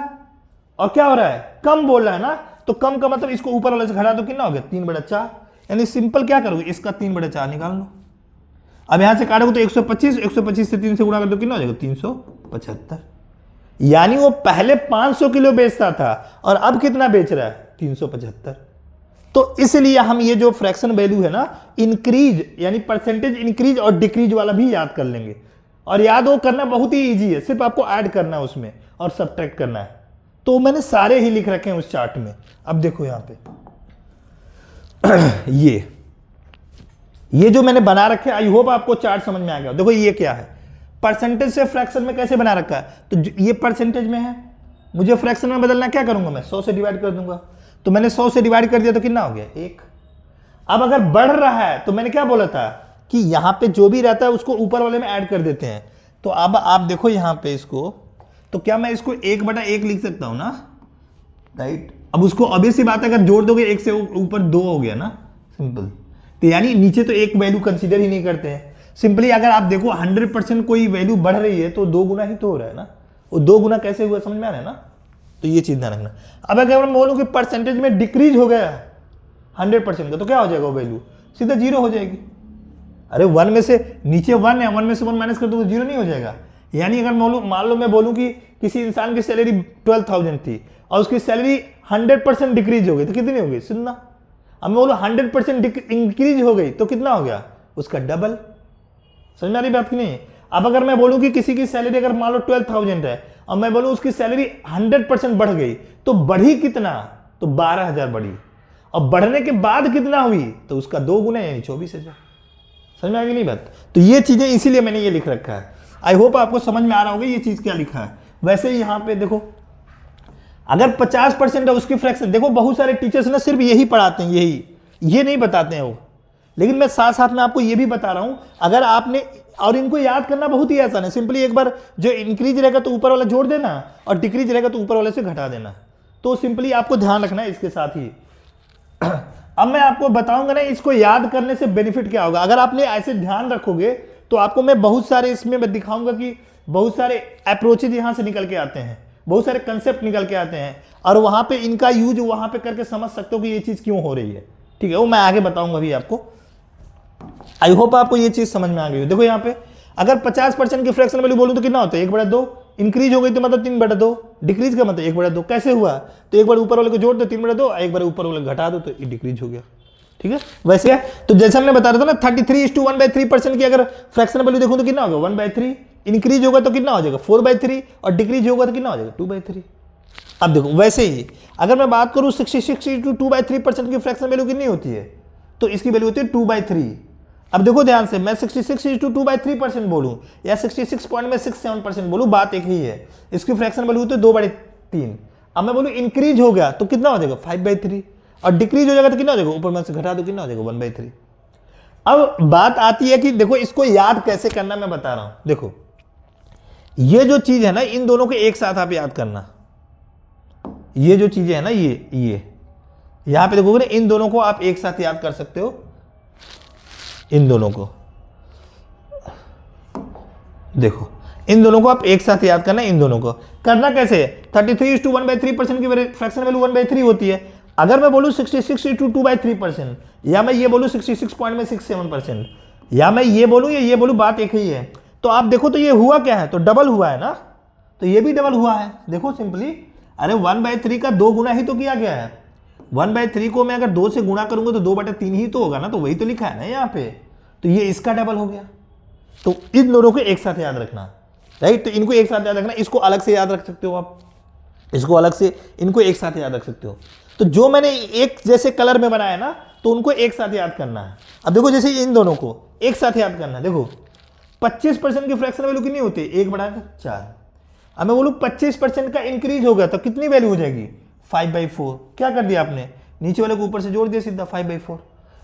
और क्या हो रहा है, कम बोल रहा है ना, तो कम का मतलब इसको ऊपर वाले से घटा दो, कितना हो गया, 3/4। यानी सिंपल क्या करोगे, इसका 3/4 निकाल लो। अब यहां से काटोगे तो 125 से 3 से गुणा कर दो, कितना हो जाएगा, 375। यानी वो पहले 500 किलो बेचता था और अब कितना बेच रहा है, 375। तो इसलिए हम ये जो फ्रैक्शन वैल्यू है ना, इंक्रीज यानी परसेंटेज इंक्रीज और डिक्रीज वाला भी याद कर लेंगे। और याद वो करना बहुत ही इजी है, सिर्फ आपको ऐड करना है उसमें और सब्ट्रैक्ट करना है। तो मैंने सारे ही लिख रखे हैं उस चार्ट में। अब देखो यहां पे ये जो मैंने बना रखे, आई होप आपको चार्ट समझ में आ गया। देखो ये क्या है, परसेंटेज से फ्रैक्शन में कैसे बना रखा है, तो ये परसेंटेज में है, मुझे फ्रैक्शन में बदलना, क्या करूंगा मैं, 100 से डिवाइड कर दूंगा। तो मैंने 100 से डिवाइड कर दिया तो कितना हो गया, 1। अब अगर बढ़ रहा है तो मैंने क्या बोला था कि यहां पे जो भी रहता है उसको ऊपर वाले में ऐड कर देते हैं। तो अब आप देखो यहां पे इसको, तो क्या मैं इसको 1/1 लिख सकता हूं ना, राइट। अब उसको ऑब्वियस सी बात है, अगर जोड़ दोगे 1 से ऊपर 2 हो गया ना, सिंपल। तो यानी नीचे तो एक वैल्यू कंसीडर ही नहीं करते हैं। सिंपली अगर आप देखो 100% कोई वैल्यू बढ़ रही है तो 2 गुना ही तो हो रहा है ना, वो 2 गुना कैसे हुआ, समझ में आ रहा है ना। तो ये चीज ध्यान रखना। अब अगर मैं बोलूं कि परसेंटेज में डिक्रीज हो गया 100% का, तो क्या हो जाएगा, वैल्यू सीधा 0 हो जाएगी। अरे 1 में से नीचे 1 है, 1 में से 1 माइनस कर दो तो 0 नहीं हो जाएगा। यानी अगर मान लो मैं बोलूं कि किसी इंसान की सैलरी 12,000 थी और उसकी सैलरी 100% डिक्रीज हो गई, तो कितनी हो गई, सुनना। अब मैं बोलूं 100% इंक्रीज हो गई तो कितना हो गया, उसका डबल। समझ में आ रही बात की नहीं। अब अगर मैं बोलूं कि किसी की सैलरी अगर मान लो 12,000 है और मैं बोलूं उसकी सैलरी 100% बढ़ गई, तो बढ़ी कितना, तो 12,000 बढ़ी। और बढ़ने के बाद कितना हुई, तो उसका 2 गुना यानी 24,000। समझ में आ गई नहीं बात। तो ये चीजें इसीलिए मैंने ये लिख रखा है। आई होप आपको समझ में आ रहा होगा ये चीज क्या लिखा है। वैसे यहां पे देखो अगर 50% है उसकी फ्रैक्शन, देखो बहुत सारे टीचर्स ना सिर्फ यही पढ़ाते हैं, ये नहीं बताते हैं वो। लेकिन मैं साथ साथ में आपको ये भी बता रहा हूं, अगर आपने, और इनको याद करना बहुत ही आसान है, सिंपली एक बार जो इंक्रीज रहेगा तो ऊपर वाला जोड़ देना और डिक्रीज रहेगा तो ऊपर वाले से घटा देना। तो सिंपली आपको ध्यान रखना है इसके साथ ही। अब मैं आपको बताऊंगा ना इसको याद करने से बेनिफिट क्या होगा। अगर आपने ऐसे ध्यान रखोगे तो आपको मैं बहुत सारे इसमें मैं दिखाऊंगा कि बहुत सारे अप्रोचेज यहां से निकल के आते हैं, बहुत सारे कंसेप्ट निकल के आते हैं, और वहां पे इनका यूज वहां पे करके समझ सकते हो कि ये चीज क्यों हो रही है। ठीक है, वो मैं आगे बताऊंगा अभी आपको। आई होप आपको ये चीज समझ में आ गई हो। देखो यहाँ पे अगर 50% की फ्रैक्शन वैल्यू बोलूं तो कितना होता है, 1/2। इंक्रीज हो गई तो मतलब 3/2, डिक्रीज का मतलब 1/2। कैसे हुआ, तो एक बार ऊपर वाले को जोड़ दो 3/2, एक बार ऊपर वाले को घटा दो तो ये डिक्रीज हो गया। ठीक है, वैसे है तो जैसे हमने बता रहा था ना 33:1/3% की अगर फ्रैक्शन वैल्यू देखो तो कितना होगा, 1/3। इंक्रीज होगा तो कितना हो जाएगा, 4/3, और डिक्रीज होगा तो कितना हो जाएगा, 2/3। अब देखो वैसे ही अगर मैं बात करूं 66:2/3% की फ्रैक्शन वैल्यू कितनी होती है, तो इसकी वैल्यू होती है 2/3। अब देखो ध्यान से, मैं 66:2/3% बोलूं या 66.67% बोलूं, बात एक ही है। इसकी फ्रैक्शन वैल्यू होती है 2/3। अब मैं बोलूं इंक्रीज हो गया तो कितना हो जाएगा, 5/3, और डिक्रीज हो जाएगा तो कितना हो जाएगा, ऊपर में से घटा दो कितना हो जाएगा, 1/3। अब बात आती है कि देखो इसको याद कैसे करना मैं बता रहा हूं। देखो ये जो चीज है ना, इन दोनों को एक साथ आप याद करना। ये जो चीजें है ना, ये यहां पे देखोगे ना, इन दोनों को आप एक साथ याद कर सकते हो। इन दोनों को देखो, इन दोनों को आप एक साथ याद करना। इन दोनों को करना कैसे है, 33:1/3% की फ्रैक्शन वैल्यू 1/3 होती है। अगर मैं बोलूं 66:2/3%, या मैं ये बोलूं 66.67%, या मैं ये बोलूं, बात एक ही है। तो आप देखो तो ये हुआ क्या है, तो डबल हुआ है ना, तो ये भी डबल हुआ है। देखो सिंपली, अरे 1/3 का 2 गुना ही तो किया गया है। 1/3 को मैं अगर 2 से गुणा करूंगा तो 2/3 ही तो होगा ना, तो वही तो लिखा है ना यहाँ पे। तो ये इसका डबल हो गया। तो इन दोनों को एक साथ याद रखना, राइट। तो इनको एक साथ याद रखना, इसको अलग से याद रख सकते हो आप, इसको अलग से, इनको एक साथ याद रख सकते हो। तो जो मैंने एक जैसे कलर में बनाया ना, तो उनको एक साथ याद करना है। अब देखो, जैसे इन दोनों को एक साथ याद करना है। देखो 25% की फ्रैक्शन वैल्यू कितनी होती है, 1/4। अब मैं बोलूं 25% का इंक्रीज हो गया तो कितनी वैल्यू हो जाएगी, 5/4। क्या कर दिया आपने, नीचे वाले को ऊपर से जोड़ दिया सीधा, 5/4।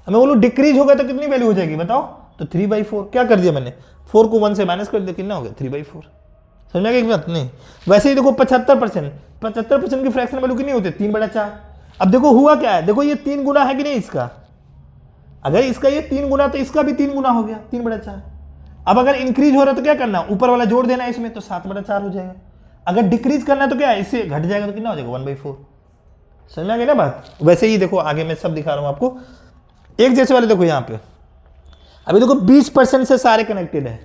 अब मैं बोलूं डिक्रीज हो गया तो कितनी वैल्यू हो जाएगी बताओ, तो 3/4। क्या कर दिया मैंने, 4 को 1 से माइनस कर दिया, कितना हो गया, 3/4। समझ में बात नहीं। वैसे ही देखो 75% की फ्रैक्शन वैल्यू कितनी होती है, 3/4। अब देखो हुआ क्या है, देखो ये 3 गुना है कि नहीं इसका, अगर इसका ये 3 गुना तो इसका भी 3 गुना हो गया, 3/4। अब अगर इंक्रीज हो रहा है तो क्या करना, ऊपर वाला जोड़ देना है इसमें, तो 7/4 हो जाएगा। अगर डिक्रीज करना है तो क्या है, इससे घट जाएगा तो कितना हो जाएगा, 1/4। समझ में आ गई ना बात। वैसे ही देखो आगे मैं सब दिखा रहा हूं आपको, एक जैसे वाले देखो यहाँ पे। अभी देखो 20% से सारे कनेक्टेड है।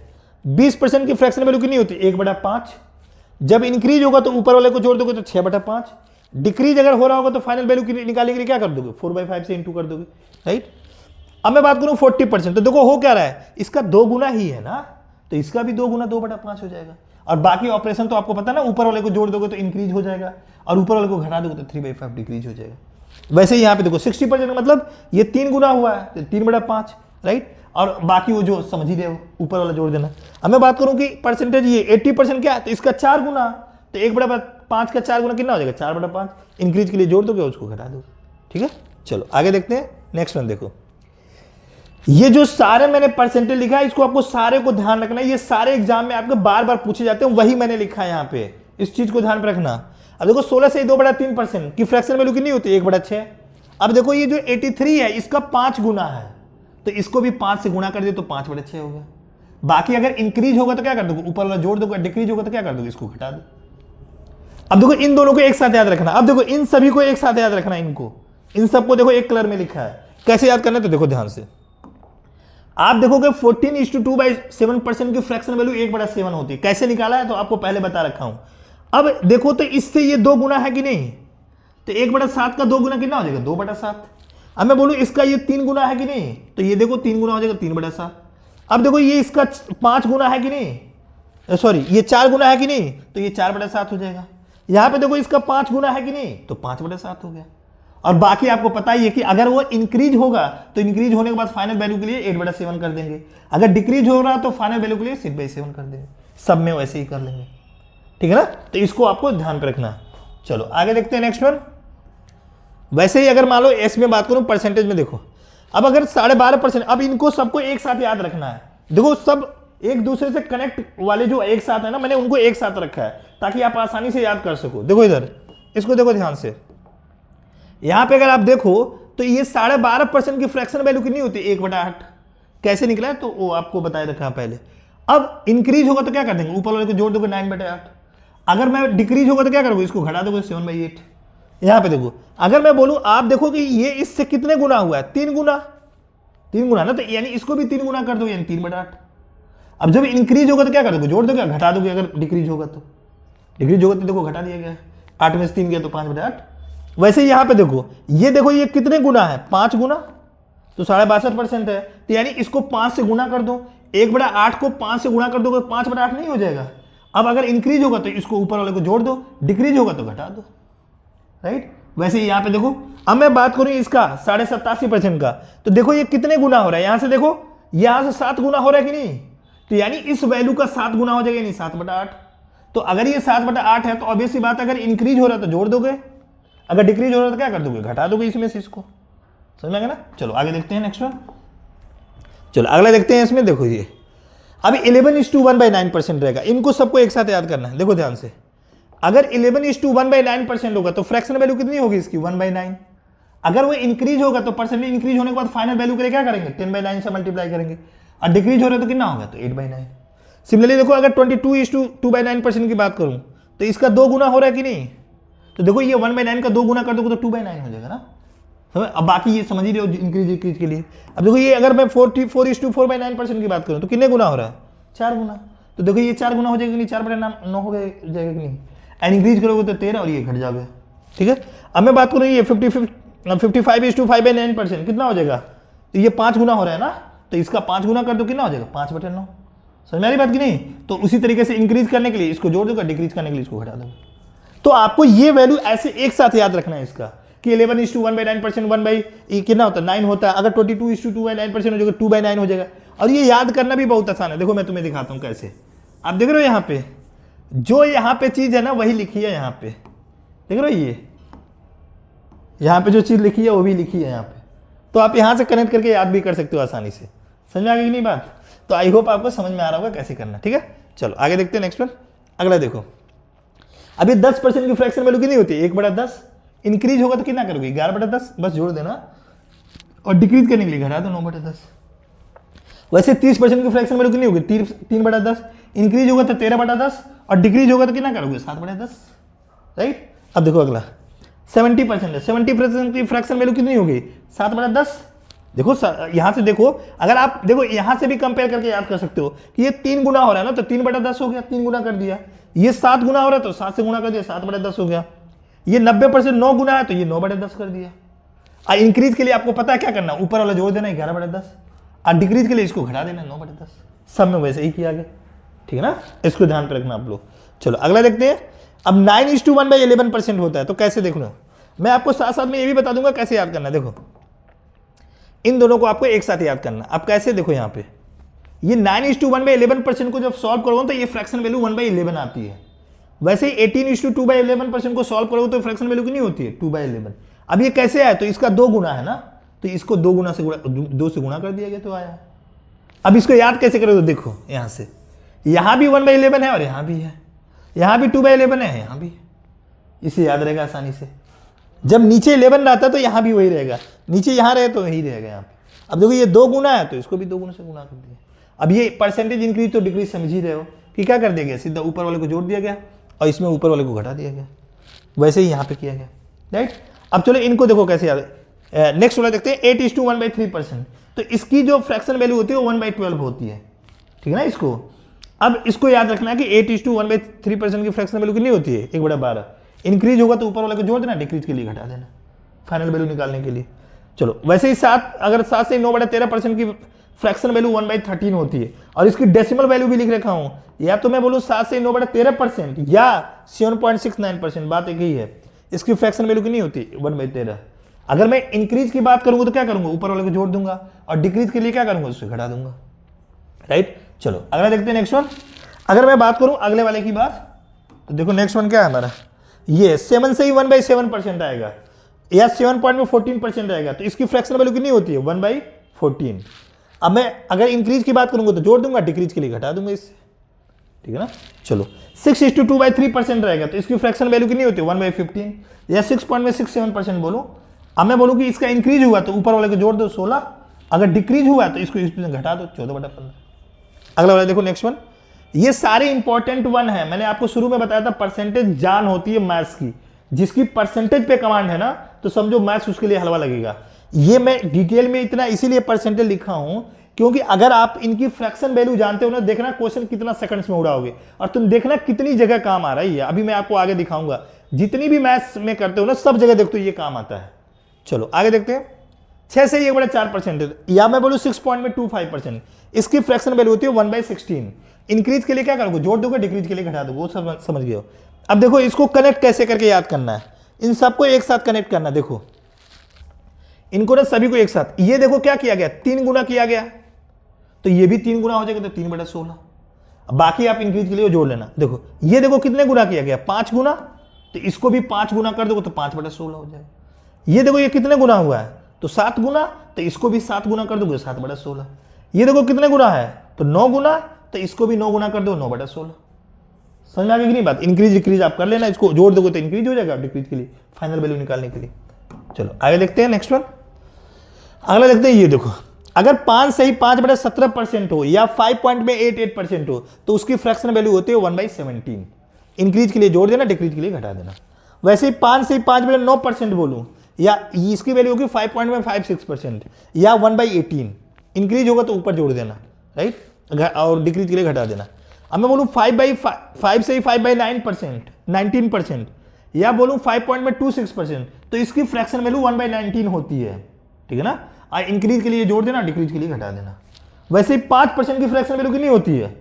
20% की फ्रैक्शन वैल्यू कितनी होती है, 1/5। जब इंक्रीज होगा तो ऊपर वाले को जोड़ दोगे तो 6/5। डिक्रीज अगर हो रहा होगा तो फाइनल वैल्यू निकालने के लिए क्या कर दोगे, 4/5 से इंटू कर दोगे, राइट। अब मैं बात करूं 40%, तो देखो हो क्या रहा है, इसका 2 गुना ही है ना, तो इसका भी 2 गुना 2/5 हो जाएगा। और बाकी ऑपरेशन तो आपको पता ना, ऊपर वाले को जोड़ दोगे तो इंक्रीज हो जाएगा, और ऊपर वाले को घटा दोगे तो 3/5 डिक्रीज हो जाएगा। वैसे ही यहाँ पे देखो 60% मतलब ये 3 गुना हुआ है, तो 3/5, राइट। और बाकी वो जो समझ ही रहे हो, ऊपर वाला जोड़ देना। अब मैं बात करूं कि परसेंटेज ये 80% क्या है, तो इसका 4 गुना, तो 1/5 का 4 गुना कितना हो जाएगा, 4/5। इंक्रीज के लिए जोड़ दोगे, उसको घटा दोगे, ठीक है। चलो आगे देखते हैं, नेक्स्ट वन देखो। ये जो सारे मैंने परसेंटेज लिखा है, इसको आपको सारे को ध्यान रखना है। ये सारे एग्जाम में आपके बार बार पूछे जाते हैं, वही मैंने लिखा है यहाँ पे, इस चीज को ध्यान पे रखना। अब देखो 16 से 2/3% की फ्रैक्शन वैल्यू कितनी होती है, 1/6। अब देखो ये जो 83 है, इसका 5 गुना है, तो इसको भी 5 से गुणा कर दिया तो 5/6 हो गया। बाकी अगर इंक्रीज होगा तो क्या कर दोगे, ऊपर वाला जोड़ दोगे, डिक्रीज होगा तो क्या कर दोगे, इसको घटा दो। अब देखो इन दोनों को एक साथ याद रखना। अब देखो इन सभी को एक साथ याद रखना, इनको, इन सबको देखो एक कलर में लिखा है। कैसे याद करना है, तो देखो ध्यान से, आप देखोगे 14:2/7% की फ्रैक्शन वैल्यू 1/7 होती है। कैसे निकाला है तो आपको पहले बता रखा हूं। अब देखो तो इससे ये 2 गुना है कि नहीं, तो 1/7 का 2 गुना कितना हो जाएगा, 2/7। अब मैं बोलूं इसका ये 3 गुना है कि नहीं, तो ये देखो 3 गुना हो जाएगा, 3/7। अब देखो ये इसका 5 गुना है कि नहीं, सॉरी ये 4 गुना है कि नहीं, तो ये 4/7 हो जाएगा। यहां पे देखो इसका 5 गुना है कि नहीं, तो 5/7 हो गया। और बाकी आपको पता ही है कि अगर वो इंक्रीज होगा तो इंक्रीज होने के बाद फाइनल वैल्यू के लिए 8/7 कर देंगे, अगर डिक्रीज हो रहा तो फाइनल वैल्यू के लिए 6/7 कर देंगे। सब में वैसे ही कर लेंगे, ठीक है ना। तो इसको आपको ध्यान पे रखना। चलो आगे देखते हैं नेक्स्ट वन। वैसे ही अगर मान लो एस में बात करूं परसेंटेज में, देखो अब अगर 12.5%, अब इनको सबको एक साथ याद रखना है। देखो सब एक दूसरे से कनेक्ट वाले जो एक साथ है ना, मैंने उनको एक साथ रखा है ताकि आप आसानी से याद कर सको। देखो इधर, इसको देखो ध्यान से, यहां पे अगर आप देखो तो ये 12.5% की फ्रैक्शन वैल्यू कितनी होती है, 1/8। कैसे निकला है तो वो आपको बताया रखा पहले। अब इंक्रीज होगा तो क्या कर देंगे, ऊपर वाले को जोड़ दोगे 9/8। अगर मैं डिक्रीज होगा तो क्या करोगे, इसको घटा दोगे 7/8। यहां पे देखो, अगर मैं बोलूं, आप देखो कि ये इससे कितने गुना हुआ है, 3 गुना, 3 गुना ना, तो यानी इसको भी 3 गुना कर दो, यानी 3/8। अब जब इंक्रीज होगा तो क्या कर दोगे, जोड़ दोगे, घटा दोगे। अगर डिक्रीज होगा तो देखो घटा दिया गया, 8 में से 3 गया तो 5/8। वैसे यहां पे देखो, ये कितने गुना है, 5 गुना, तो 62.5% है, तो यानी इसको 5 से गुना कर दो। 1/8 को 5 से गुणा कर दोगे 5/8 नहीं हो जाएगा। अब अगर इंक्रीज होगा तो इसको ऊपर वाले को जोड़ दो, डिक्रीज होगा तो घटा दो, राइट। वैसे यहां पे देखो, अब मैं बात करूं इसका 87.5% का, तो देखो ये कितने गुना हो रहा है, यहां से देखो, यहां से 7 गुना हो रहा है कि नहीं, तो यानी इस वैल्यू का 7 गुना हो जाएगा, यानी 7/8। तो अगर ये 7/8 है तो ऑब्वियसली बात, अगर इंक्रीज हो रहा है तो जोड़ दोगे, अगर डिक्रीज हो रहा है तो क्या कर दोगे, घटा दोगे इसमें से इसको। समझ में आ गया ना। चलो आगे देखते हैं नेक्स्ट वन। चलो अगला देखते हैं इसमें, देखो ये अब 11:1/9% रहेगा, इनको सबको एक साथ याद करना है। देखो ध्यान से, अगर 11:1/9% होगा तो फ्रैक्शन वैल्यू कितनी होगी इसकी 1/9। अगर वो इंक्रीज होगा तो परसेंटेज इंक्रीज होने के बाद फाइनल वैल्यू के लिए क्या करेंगे 10/9 से मल्टीप्लाई करेंगे, और डिक्रीज हो रहा है तो कितना होगा तो 8/9। सिमिलरली देखो अगर 22:2/9% की बात करूं तो इसका 2 गुना हो रहा है कि नहीं, तो देखो ये 1/9 का 2 गुना कर दोगे तो 2/9 हो जाएगा ना। अब बाकी ये समझ ही रहे हो इंक्रीज के लिए। अब देखो ये अगर मैं 44:4/9% की बात करूं तो कितने गुना हो रहा है 4 गुना, तो देखो ये 4 गुना हो जाएगा कि नहीं, 4/9 हो जाएगा कि नहीं, एंड इंक्रीज करोगे तो 13 और ये घट जाएगा। ठीक है, अब मैं बात करूँ ये 55:5/9% कितना हो जाएगा, तो ये 5 गुना हो रहा है ना, तो इसका 5 गुना कर दो कितना हो जाएगा 5/9। समझ में आ रही बात कि नहीं। तो उसी तरीके से इंक्रीज करने के लिए इसको जोड़ दोगे, डिक्रीज करने के लिए इसको घटा दोगे। तो आपको ये वैल्यू ऐसे एक साथ याद रखना है इसका कि 11:1/9% 1 कितना होता है 9 होता है, अगर 22:2/9% हो जाएगा 2/9 हो जाएगा। और ये याद करना भी बहुत आसान है। देखो मैं तुम्हें दिखाता हूँ कैसे। आप देख रहे हो यहाँ पे जो यहाँ पे चीज है ना वही लिखी है, यहाँ पे देख रहे हो ये यहाँ पे जो चीज लिखी है वो भी लिखी है यहाँ पे, तो आप यहाँ से कनेक्ट करके याद भी कर सकते हो आसानी से। समझ में आ गई कि नहीं बात। तो आई होप आपको समझ में आ रहा होगा कैसे करना। ठीक है, चलो आगे देखते हैं नेक्स्ट वन। अगला देखो, अभी 10% की फ्रैक्शन वैल्यू कितनी होती है 1/10, इंक्रीज होगा तो कितना करोगे 11/10, बस जोड़ देना, और डिक्रीज करने के लिए घटा दो 9/10। वैसे 30% की फ्रैक्शन वैल्यू कितनी होगी 3/10, इंक्रीज होगा तो 13/10, और डिक्रीज होगा तो कितना करोगे 7/10। राइट, अब देखो अगला 70% है, 70% की फ्रैक्शन वैल्यू कितनी होगी 7/10। देखो यहां से देखो, अगर आप देखो यहां से भी कंपेयर करके याद कर सकते हो कि ये 3 गुना हो रहा है ना, तो 3/10 हो गया, 3 गुना कर दिया। ये 7 गुना हो रहा है तो 7 से गुना कर दिया, 7/10 हो गया। ये 90% 9 गुना है तो ये 9/10 कर दिया। इंक्रीज के लिए आपको पता है क्या करना, ऊपर वाला जोड़ देना 11/10, और डिक्रीज के लिए इसको घटा देना 9/10। सब में वैसे ही किया गया। ठीक है ना, इसको ध्यान पे रखना आप लोग। चलो अगला देखते हैं। अब 9:1/11% होता है तो कैसे देखना, मैं आपको साथ साथ में ये भी बता दूंगा कैसे याद करना। देखो इन दोनों को आपको एक साथ याद करना। अब कैसे देखो यहाँ पे ये 9:1/11% को जब सॉल्व करोगे तो ये फ्रैक्शन वैल्यू 1/11 आती है। वैसे ही 18:2/11% को सॉल्व करोगे तो फ्रैक्शन वैल्यू कितनी होती है 2/11। अब ये कैसे आया, तो इसका 2 गुना है ना, तो इसको 2 गुना से 2 से गुना कर दिया गया तो आया। अब इसको याद कैसे करोगे, देखो यहां से यहां भी 1/11 है और यहां भी है, यहां भी 2/11 है, यहां भी, इसे याद रहेगा आसानी से। जब नीचे 11 रहता है तो यहां भी वही रहेगा, नीचे यहां रहे तो वही रहेगा यहाँ पे। अब देखो ये 2 गुना है तो इसको भी 2 गुना से गुना कर दिया। अब ये परसेंटेज इंक्रीज तो डिक्रीज समझ ही रहे हो कि क्या कर दिया गया, सीधा ऊपर वाले को जोड़ दिया गया और इसमें ऊपर वाले को घटा दिया गया, वैसे ही यहाँ पे किया गया। राइट, अब चलो इनको देखो कैसे याद। नेक्स्ट वाला देखते हैं 8:1/3%। तो इसकी जो फ्रैक्शन वैल्यू होती है वो 1/12 होती है। ठीक है ना, इसको अब इसको याद रखना है कि 8:1/3% की फ्रैक्शन वैल्यू कितनी होती है 1/12। इंक्रीज होगा तो ऊपर वाले को जोड़ देना, डिक्रीज के लिए घटा देना फाइनल वैल्यू निकालने के लिए। चलो वैसे ही 7 अगर 7 से 9/13% की फ्रैक्शन वैल्यू 1/13 होती है, और इसकी डेसिमल वैल्यू भी लिख रखा हूं, या तो मैं बोलूं 7 से 9/13% या 7.69%, बात एक ही है। इसकी फ्रैक्शन वैल्यू कितनी होती है 1/13। अगर मैं इंक्रीज की बात करूंगा तो क्या करूंगा, ऊपर वाले को जोड़ दूंगा, और डिक्रीज के लिए क्या करूंगा, उससे घटा दूंगा। राइट, चलो अगला देखते हैं नेक्स्ट वन। अगर मैं बात करूं अगले वाले की बात, तो देखो नेक्स्ट वन क्या है हमारा, ये 7 से ही 1/7% आएगा, या 7.14% आएगा, तो इसकी फ्रैक्शन वैल्यू कितनी होती है 1/14। अब मैं अगर इंक्रीज की बात करूंगा तो जोड़ दूंगा, डिक्रीज के लिए घटा दूंगा इससे। ठीक है ना, चलो 6:2/3% रहेगा, तो इसकी फ्रैक्शन वैल्यू कितनी होती है 1/15, या 6.67% बोलूं। अब मैं बोलूं कि इसका इंक्रीज हुआ तो ऊपर वाले को जोड़ दो 16, अगर डिक्रीज हुआ तो इसको इसमें घटा दो 14/15। अगला वाला देखो नेक्स्ट वन। ये सारे इंपॉर्टेंट वन है, मैंने आपको शुरू में बताया था परसेंटेज जान होती है मैथ्स की, जिसकी परसेंटेज पे कमांड है ना तो समझो मैथ्स उसके लिए हलवा लगेगा। ये मैं डिटेल में इतना इसीलिए परसेंटेज लिखा हूं क्योंकि अगर आप इनकी फ्रैक्शन वैल्यू जानते हो ना, देखना क्वेश्चन कितना सेकंड्स में उड़ाओगे, और तुम देखना कितनी जगह काम आ रही है। अभी मैं आपको आगे दिखाऊंगा, जितनी भी मैथ्स में करते हो ना सब जगह देखते हो ये काम आता है। चलो आगे देखते हैं। 6 से 1/4%, या मैं बोलूं 6.25%, इसकी फ्रैक्शन वैल्यू होती है 1/16। इंक्रीज के लिए क्या करोगे, जोड़ दोगे, डिक्रीज के लिए घटा दोगे, वो सब समझ गए हो। अब देखो इसको कनेक्ट कैसे करके याद करना है, इन सबको एक साथ कनेक्ट करना। देखो इनको ना सभी को एक साथ, ये देखो क्या किया गया 3 गुना किया गया, तो ये भी 3 गुना हो जाएगा, तो 3/16। बाकी आप इंक्रीज के लिए जोड़ लेना। देखो ये देखो कितने गुना किया गया 5 गुना, तो इसको भी 5 गुना कर दोगे तो 5/16 हो जाएगा। ये देखो ये कितने गुना हुआ है तो 7 गुना, तो इसको भी 7 गुना कर दोगे 7/16। ये देखो कितने गुना है तो 9 गुना, तो इसको भी 9 गुना कर दो, 9/16। समझ में आ गई कि नहीं बात? इंक्रीज डिक्रीज आप कर लेना, इसको जोड़ दोगे तो इंक्रीज हो जाएगा, डिक्रीज के लिए फाइनल वैल्यू निकालने के लिए। चलो आगे देखते हैं नेक्स्ट वन। अगला देखते हैं, ये देखो, अगर 5 सही 5/17% हो या 5.88% हो तो उसकी फ्रैक्शन वैल्यू होती है 1/17। इंक्रीज के लिए जोड़ देना, डिक्रीज के लिए घटा देना। वैसे ही 5 सही 5/9% बोलूं या इसकी वैल्यू होगी 5.56% या 1/18। इंक्रीज होगा तो ऊपर जोड़ देना, राइट, और डिक्रीज के लिए घटा देना। अब मैं बोलूं 5 से 5/9%, 19% या बोलूं 5.26%, तो इसकी फ्रैक्शन वैल्यू 1/19 होती है, ठीक है ना। और इंक्रीज के लिए जोड़ देना, डिक्रीज के लिए घटा देना। वैसे ही 5% की फ्रैक्शन वैल्यू कितनी होती है?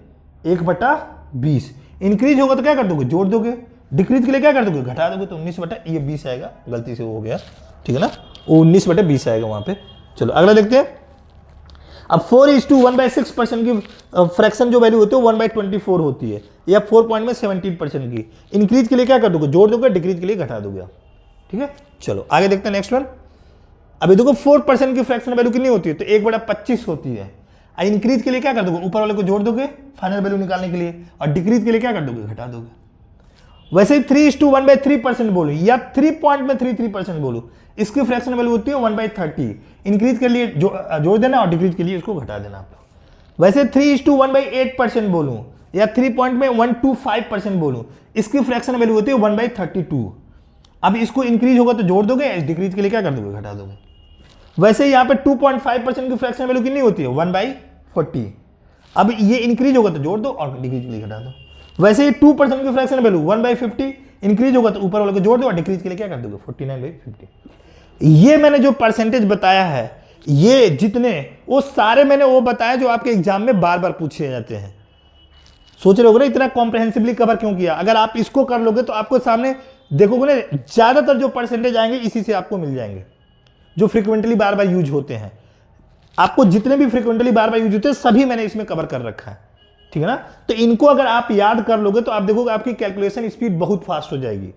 1/20। इंक्रीज होगा तो क्या कर दोगे? जोड़ दोगे। डिक्रीज के लिए क्या कर दोगे? घटा दोगे। तो 19/20 आएगा, गलती से हो गया, ठीक है ना, वो 19/20 आएगा वहां पे। चलो अगला देखते हैं। अब 4:1/6% की फ्रैक्शन जो वैल्यू होती है 1/24 होती है या 4.17% की। इंक्रीज के लिए क्या कर दोगे? जोड़ दोगे, डिक्रीज के लिए घटा दोगे आप, ठीक है। चलो आगे देखते हैं नेक्स्ट वन। अभी देखो 4% की फ्रैक्शन वैल्यू कितनी होती है? तो 1/25 होती है। इंक्रीज के लिए क्या कर दोगे? ऊपर वाले को जोड़ दोगे फाइनल वैल्यू निकालने के लिए, और डिक्रीज के लिए क्या कर दोगे? घटा दोगे। वैसे ही 3:1/3% बोलो या 3.33% बोलो, इसकी फ्रैक्शन वैल्यू होती है 1/30। इंक्रीज के लिए जोड़ देना और डिक्रीज के लिए इसको घटा देना आप लोग। वैसे 3:1/8% बोलूं या 3.125% बोलूं, इसकी फ्रैक्शन वैल्यू होती है 1/32। अब इसको इंक्रीज होगा तो जोड़ दोगे, डिक्रीज के लिए क्या कर दोगे? घटा दोगे। वैसे यहाँ पे 2.5% की फ्रैक्शन वैल्यू कितनी होती है? 1/40। अब ये इंक्रीज होगा तो जोड़ दो और डिक्रीज के लिए घटा दो। वैसे ही 2% की फ्रैक्शन वैल्यू 1/50, इंक्रीज होगा तो ऊपर वाले को जोड़ दो और डिक्रीज के लिए क्या कर दोगे? 49/50। ये मैंने जो परसेंटेज बताया है, ये जितने वो सारे मैंने वो बताया जो आपके एग्जाम में बार बार पूछे जाते हैं। सोच रहे होगे ना इतना कॉम्प्रहेंसिवली कवर क्यों किया? अगर आप इसको कर लोगे तो आपको सामने देखोगे ना, ज्यादातर जो परसेंटेज आएंगे इसी से आपको मिल जाएंगे, जो फ्रीक्वेंटली बार बार यूज होते हैं। आपको जितने भी फ्रीक्वेंटली बार बार यूज होते हैं सभी मैंने इसमें कवर कर रखा है, ठीक है ना। तो इनको अगर आप याद कर लोगे तो आप देखोगे आपकी कैलकुलेशन स्पीड बहुत फास्ट हो जाएगी।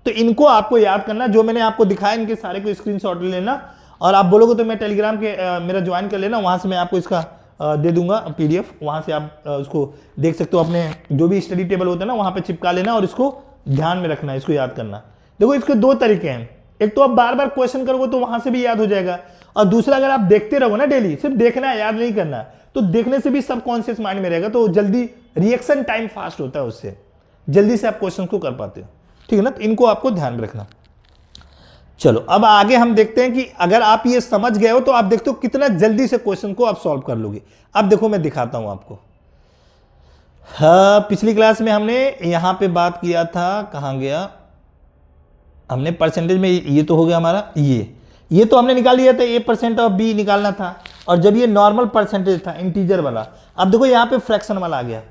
तो इनको आपको याद करना, जो मैंने आपको दिखाया इनके सारे को स्क्रीनशॉट ले लेना, और आप बोलोगे तो मैं टेलीग्राम के मेरा ज्वाइन कर लेना, वहां से मैं आपको इसका दे दूंगा PDF, वहां से आप उसको देख सकते हो। अपने जो भी स्टडी टेबल होता है ना वहां पे चिपका लेना और इसको ध्यान में रखना, इसको याद करना। देखो इसके 2 तरीके हैं, एक तो आप बार बार क्वेश्चन करोगे तो वहां से भी याद हो जाएगा, और दूसरा अगर आप देखते रहोगे ना डेली, सिर्फ देखना है याद नहीं करना, तो देखने से भी सबकॉन्शियस माइंड में रहेगा, तो जल्दी रिएक्शन टाइम फास्ट होता है, उससे जल्दी से आप क्वेश्चन को कर पाते हो, ठीक है ना। तो इनको आपको ध्यान में रखना। चलो अब आगे हम देखते हैं कि अगर आप ये समझ गए हो तो आप देखते हो कितना जल्दी से क्वेश्चन को आप सॉल्व कर लोगे। अब देखो मैं दिखाता हूं आपको। हाँ, पिछली क्लास में हमने यहां पे बात किया था, कहां गया, हमने परसेंटेज में ये तो हो गया हमारा, ये तो हमने निकाल लिया था, A% ऑफ B निकालना था, और जब ये नॉर्मल परसेंटेज था इंटीजर वाला। अब देखो यहाँ पे फ्रैक्शन वाला आ गया,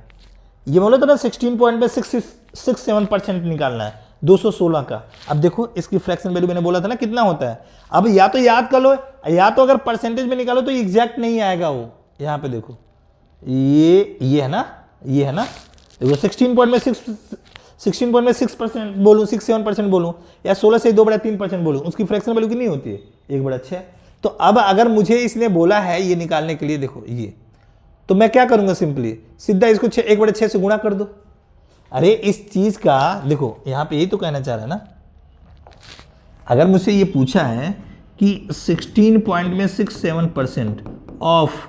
ये बोला था ना 16.67% निकालना है 216 का। अब देखो इसकी फ्रैक्शन वैल्यू मैंने बोला था ना कितना होता है। अब या तो याद कर लो, या तो अगर परसेंटेज में निकालो तो एग्जैक्ट नहीं आएगा वो। यहाँ पे देखो ये है ना, ये है ना, देखो 16.6% बोलूँ, 67% बोलूँ, या 16 से 2/3% बोलूँ, उसकी फ्रैक्शन वैल्यू कितनी होती है? 1/6। तो अब अगर मुझे इसने बोला है ये निकालने के लिए, देखो ये, तो मैं क्या करूंगा? सिंपली सीधा इसको 1/6 से गुणा कर दो। अरे इस चीज का देखो यहाँ पे यही तो कहना चाह रहा है ना, अगर मुझसे ये पूछा है कि 16.67% ऑफ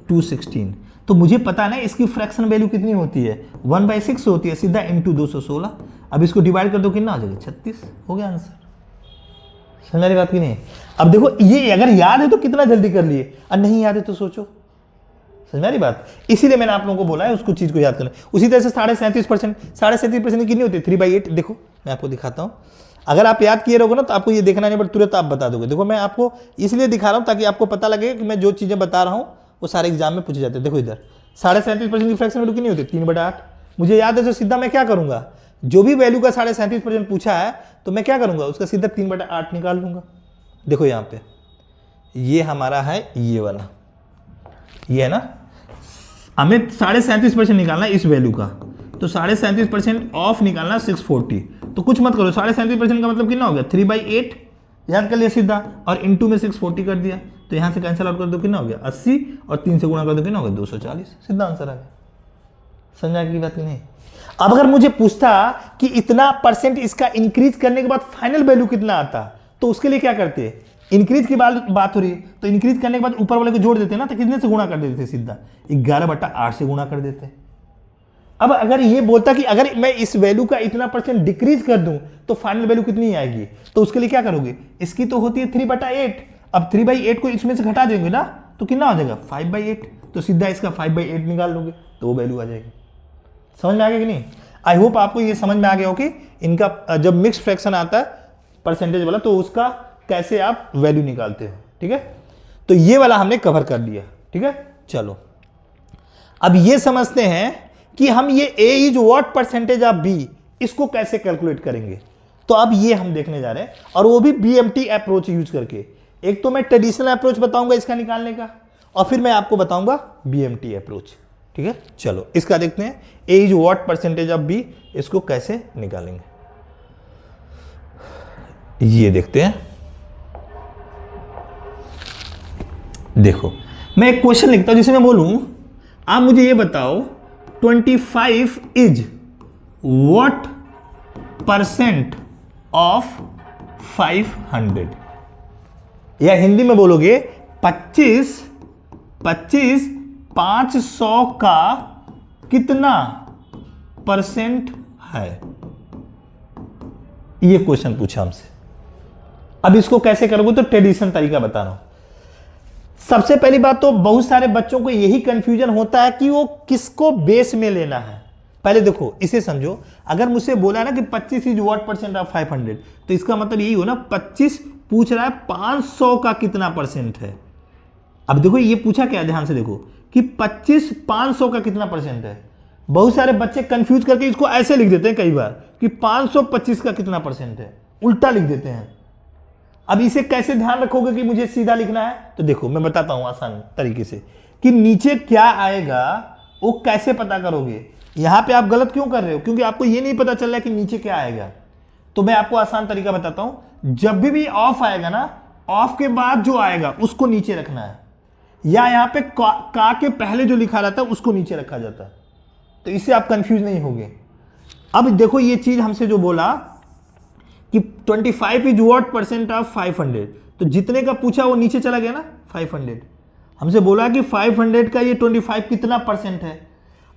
216, तो मुझे पता है ना इसकी फ्रैक्शन वैल्यू कितनी होती है? 1/6 होती है, सीधा इंटू 216। अब इसको डिवाइड कर दो, कितना आ जाएगा? 36 हो गया आंसर। समझ रही बात की नहीं? अब देखो ये अगर याद है तो कितना जल्दी कर लिए, और नहीं याद है तो सोचो। समझ रही बात? इसीलिए मैंने आप लोगों को बोला है उसको चीज को याद करना। उसी तरह से 37.5% कितनी होती है? 3/8। देखो मैं आपको दिखाता हूँ, अगर आप याद किए रहोगे ना तो आपको ये देखना नहीं, बट तुरंत आप बता दोगे। देखो मैं आपको इसलिए दिखा रहा हूँ ताकि आपको पता लगे कि मैं जो चीजें बता रहा हूँ वो सारे एग्जाम में पूछे जाते हैं। देखो इधर 37.5% की फ्रैक्शन वैल्यू कितनी होती है? 3/8। मुझे याद है तो सीधा मैं क्या करूंगा, जो भी वैल्यू का 37.5% पूछा है तो मैं क्या करूंगा, उसका सीधा 3/8 निकाल लूंगा। देखो यहाँ पे ये हमारा है, ये वाला, ये है ना, हमें 37.5% निकालना है इस वैल्यू का, तो 37.5% ऑफ निकालना 640। तो कुछ मत करो, 37.5% का मतलब कितना हो गया? 3/8 याद कर लिया सीधा, और इंटू में 640 कर दिया, तो यहां से कैंसिल आउट कर दो, कितना हो गया? 80, और 3 से गुणा कर दो, कितना हो गया? 240। सीधा आंसर आ गया। समझा की बात नहीं। अब अगर मुझे पूछता कि इतना परसेंट इसका इंक्रीज करने के बाद फाइनल वैल्यू कितना आता, तो उसके लिए क्या करते, इंक्रीज की बात हो रही है तो इंक्रीज करने के बाद ऊपर वाले को जोड़ देते ना, तो कितने से गुणा कर देते, सीधा 11/8 से गुणा कर देते। अब अगर ये बोलता कि अगर मैं इस वैल्यू का इतना परसेंट डिक्रीज कर दूं तो फाइनल वैल्यू कितनी आएगी, तो उसके लिए क्या करोगे, इसकी तो होती है 3/8, अब 3/8 को इसमें से घटा देंगे ना, तो कितना हो जाएगा 5/8, तो सीधा इसका 5/8 निकाल लोगे तो वो वैल्यू आ जाएगी। समझ में आ गया कि नहीं? आई होप आपको ये समझ में आ गया हो कि इनका जब मिक्स फ्रैक्शन आता है परसेंटेज वाला तो उसका कैसे आप वैल्यू निकालते हो। ठीक है, तो ये वाला हमने कवर कर लिया। ठीक है, चलो अब ये समझते हैं कि हम ये a is what percentage of b इसको कैसे कैलकुलेट करेंगे। तो अब ये हम देखने जा रहे हैं, और वो भी BMT अप्रोच यूज करके। एक तो मैं ट्रेडिशनल अप्रोच बताऊंगा इसका निकालने का, और फिर मैं आपको बताऊंगा BMT अप्रोच। ठीक है, चलो इसका देखते हैं, a is what percentage of b इसको कैसे निकालेंगे, ये देखते हैं। देखो मैं एक क्वेश्चन लिखता हूं जिसे मैं बोलूं, आप मुझे ये बताओ 25 इज व्हाट परसेंट ऑफ 500, या हिंदी में बोलोगे 25 500 का कितना परसेंट है, ये क्वेश्चन पूछा हमसे। अब इसको कैसे करोगे, तो ट्रेडिशनल तरीका बता रहा हूं। सबसे पहली बात तो बहुत सारे बच्चों को यही कंफ्यूजन होता है कि वो किसको बेस में लेना है। पहले देखो इसे समझो, अगर मुझसे बोला ना कि 25 इज व्हाट परसेंट ऑफ 500, तो इसका मतलब यही हो ना 25 पूछ रहा है 500 का कितना परसेंट है। अब देखो ये पूछा क्या, ध्यान से देखो कि 25 500 का कितना परसेंट है। बहुत सारे बच्चे कंफ्यूज करके इसको ऐसे लिख देते हैं कई बार कि 525 का कितना परसेंट है, उल्टा लिख देते हैं। अब इसे कैसे ध्यान रखोगे कि मुझे सीधा लिखना है, तो देखो मैं बताता हूं आसान तरीके से कि नीचे क्या आएगा वो कैसे पता करोगे। यहां पे आप गलत क्यों कर रहे हो, क्योंकि आपको ये नहीं पता चल रहा है कि नीचे क्या आएगा। तो मैं आपको आसान तरीका बताता हूं, जब भी ऑफ आएगा ना, ऑफ के बाद जो आएगा उसको नीचे रखना है, या यहां पे का के पहले जो लिखा रहता है उसको नीचे रखा जाता है, तो इससे आप कंफ्यूज नहीं होगे। अब देखो ये चीज हमसे जो बोला कि 25 इज व्हाट परसेंट ऑफ 500, तो जितने का पूछा वो नीचे चला गया ना 500। हमसे बोला कि 500 का ये 25 कितना परसेंट है।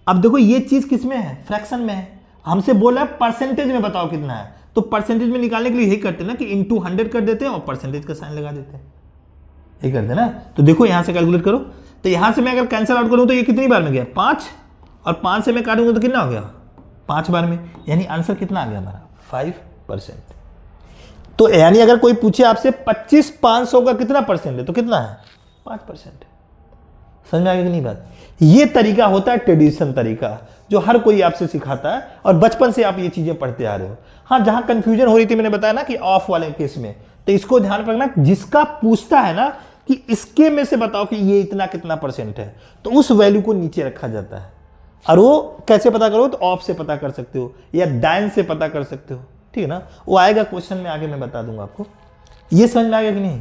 अब देखो ये चीज किस में है, फ्रैक्शन में है। हमसे बोला है परसेंटेज में बताओ कितना है, तो परसेंटेज में निकालने के लिए यही करते हैं ना कि इंटू 100 कर देते हैं और परसेंटेज का साइन लगा देते हैं, यही करते हैं ना। तो देखो यहां से कैलकुलेट करो, तो यहां से मैं अगर कैंसिल आउट करूं तो ये कितनी बार में गया 5, और 5 से मैं काटूंगा तो कितना हो गया 5 बार में, यानी आंसर कितना आ गया हमारा 5%। तो यानी अगर कोई पूछे आपसे 25 500 का कितना परसेंट है, तो कितना है 5%। समझ में आ गई कि नहीं बात। ये तरीका होता है ट्रेडिशनल तरीका, जो हर कोई आपसे सिखाता है, और बचपन से आप ये चीजें पढ़ते आ रहे हो। हाँ, जहां कंफ्यूजन हो रही थी मैंने बताया ना कि ऑफ वाले केस में, तो इसको ध्यान रखना, जिसका पूछता है ना कि इसके में से बताओ कि ये इतना कितना परसेंट है, तो उस वैल्यू को नीचे रखा जाता है। और वो कैसे पता करो, तो ऑफ से पता कर सकते हो या डाइन से पता कर सकते हो, ठीक है ना। वो आएगा क्वेश्चन में, आगे मैं बता दूंगा आपको। ये समझ में आ गया कि नहीं।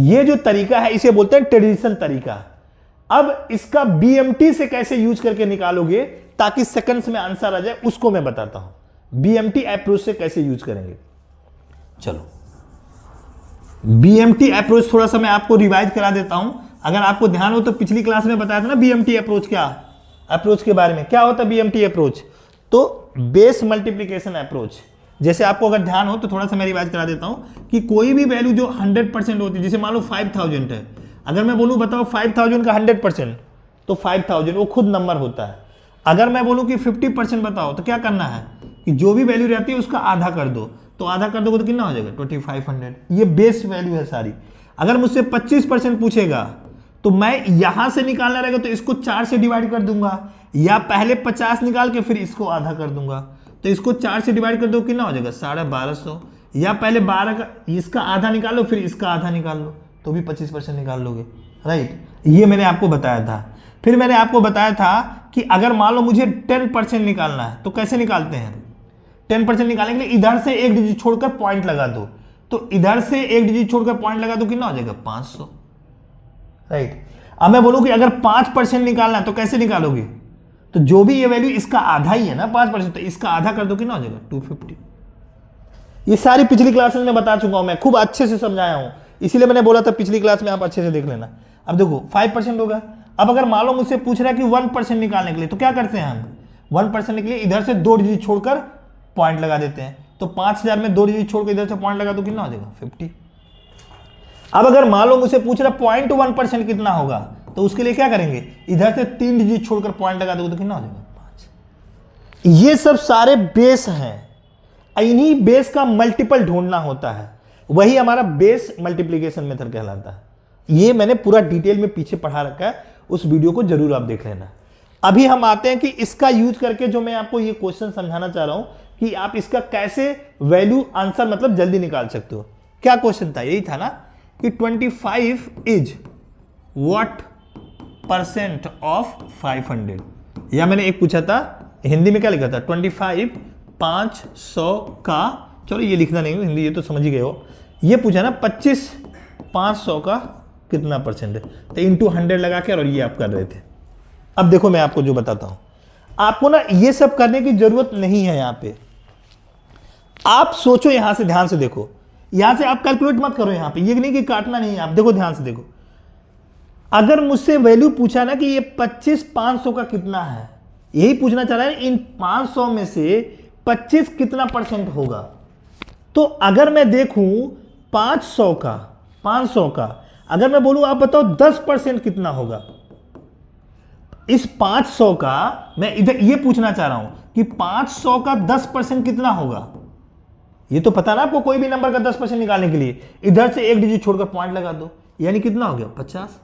ये जो तरीका है इसे बोलते हैं ट्रेडिशनल तरीका। अब इसका BMT से कैसे यूज करके निकालोगे ताकि सेकंड्स में आंसर आ जाए, उसको मैं बताता हूं। BMT अप्रोच से कैसे यूज करेंगे, चलो BMT अप्रोच थोड़ा सा मैं आपको रिवाइज करा देता हूं। अगर आपको ध्यान हो तो पिछली क्लास में बताया था ना BMT अप्रोच के बारे में। क्या होता है BMT अप्रोच, तो बेस मल्टीप्लीकेशन अप्रोच। जैसे आपको अगर ध्यान हो तो थोड़ा सा मैं रिवाइज करा देता हूं कि कोई भी वैल्यू जो 100% होती है, जैसे मान लो 5000 है, अगर मैं बोलूं बताओ 5000 का 100%, तो 5000 वो खुद नंबर होता है। अगर मैं बोलूं कि 50% बताओ, तो क्या करना है कि जो भी वैल्यू रहती है उसका आधा कर दो, तो आधा कर दोगे तो कितना हो जाएगा 2500। ये बेस वैल्यू है सारी। अगर मुझसे 25% पूछेगा तो मैं यहां से निकालना रहेगा, तो इसको 4 से डिवाइड कर दूंगा, या पहले 50 निकाल के फिर इसको आधा कर दूंगा, तो इसको 4 से डिवाइड कर दो, कितना हो जाएगा 1250, या पहले 12 का इसका आधा निकालो फिर इसका आधा निकाल लो, तो भी 25% निकाल लोगे, राइट। ये मैंने आपको बताया था। फिर मैंने आपको बताया था कि अगर मान लो मुझे 10% निकालना है, तो कैसे निकालते हैं। 10% निकालने के लिए इधर से एक डिजिट छोड़कर पॉइंट लगा दो, तो इधर से एक डिजिट छोड़कर पॉइंट लगा दो, कितना हो जाएगा 500, राइट। अब मैं बोलूं कि अगर 5% निकालना है तो कैसे निकालोगे, तो जो भी ये वैल्यू इसका आधा ही है ना 5%, तो इसका आधा कर दो कितना हो जाएगा 250। ये सारी पिछली क्लास में बता चुका हूं, मैं खूब अच्छे से समझाया हूं, इसीलिए मैंने बोला था पिछली क्लास में आप अच्छे से देख लेना। अब देखो 5% होगा। अब अगर मान लो मुझसे पूछ रहा है कि 1% निकालने के लिए, तो क्या करते हैं हम 1% के लिए इधर से 2 डिजिट छोड़कर पॉइंट लगा देते हैं। तो 5000 में 2 डिजिट छोड़कर इधर से पॉइंट लगा दो कितना हो जाएगा 50। अब अगर मान लो मुझसे पूछ रहा 0.1% कितना होगा, तो उसके लिए क्या करेंगे, इधर से 3 डिजिट छोड़कर पॉइंट लगा दोगे तो कितना हो जाएगा 5। ये सब सारे बेस हैं, इन्हीं बेस का मल्टीपल ढूंढना होता है, वही हमारा बेस मल्टीप्लीकेशन मेथड कहलाता है। ये मैंने पूरा डिटेल में पीछे पढ़ा रखा है, उस वीडियो को जरूर आप देख लेना। अभी हम आते हैं कि इसका यूज करके जो मैं आपको ये क्वेश्चन समझाना चाह रहा हूं कि आप इसका कैसे वैल्यू आंसर मतलब जल्दी निकाल सकते हो। क्या क्वेश्चन था, यही था ना कि 25 इज व्हाट % ऑफ 500, या मैंने एक पूछा था हिंदी में क्या लिखा था 25 500 का, चलो ये लिखना नहीं हिंदी, ये तो समझ ही गए हो। ये पूछा ना 25 500 का कितना % है, तो इंटू 100 लगा के और ये आप कर रहे थे। अब देखो मैं आपको जो बताता हूं, आपको ना ये सब करने की जरूरत नहीं है। यहां पे आप सोचो, यहां से ध्यान से देखो, यहां से आप कैलकुलेट मत करो, यहां पे ये नहीं कि काटना नहीं है, आप देखो ध्यान से देखो। अगर मुझसे वैल्यू पूछा ना कि ये 25 500 का कितना है, यही पूछना चाह रहा है इन 500 में से 25 कितना % होगा। तो अगर मैं देखूं 500 का अगर मैं बोलूं आप बताओ 10% कितना होगा, इस 500 का मैं इधर ये पूछना चाह रहा हूं कि 500 का 10% कितना होगा। ये तो पता ना आपको, कोई भी नंबर का 10% निकालने के लिए इधर से 1 डिजिट छोड़कर पॉइंट लगा दो, यानी कितना हो गया 50।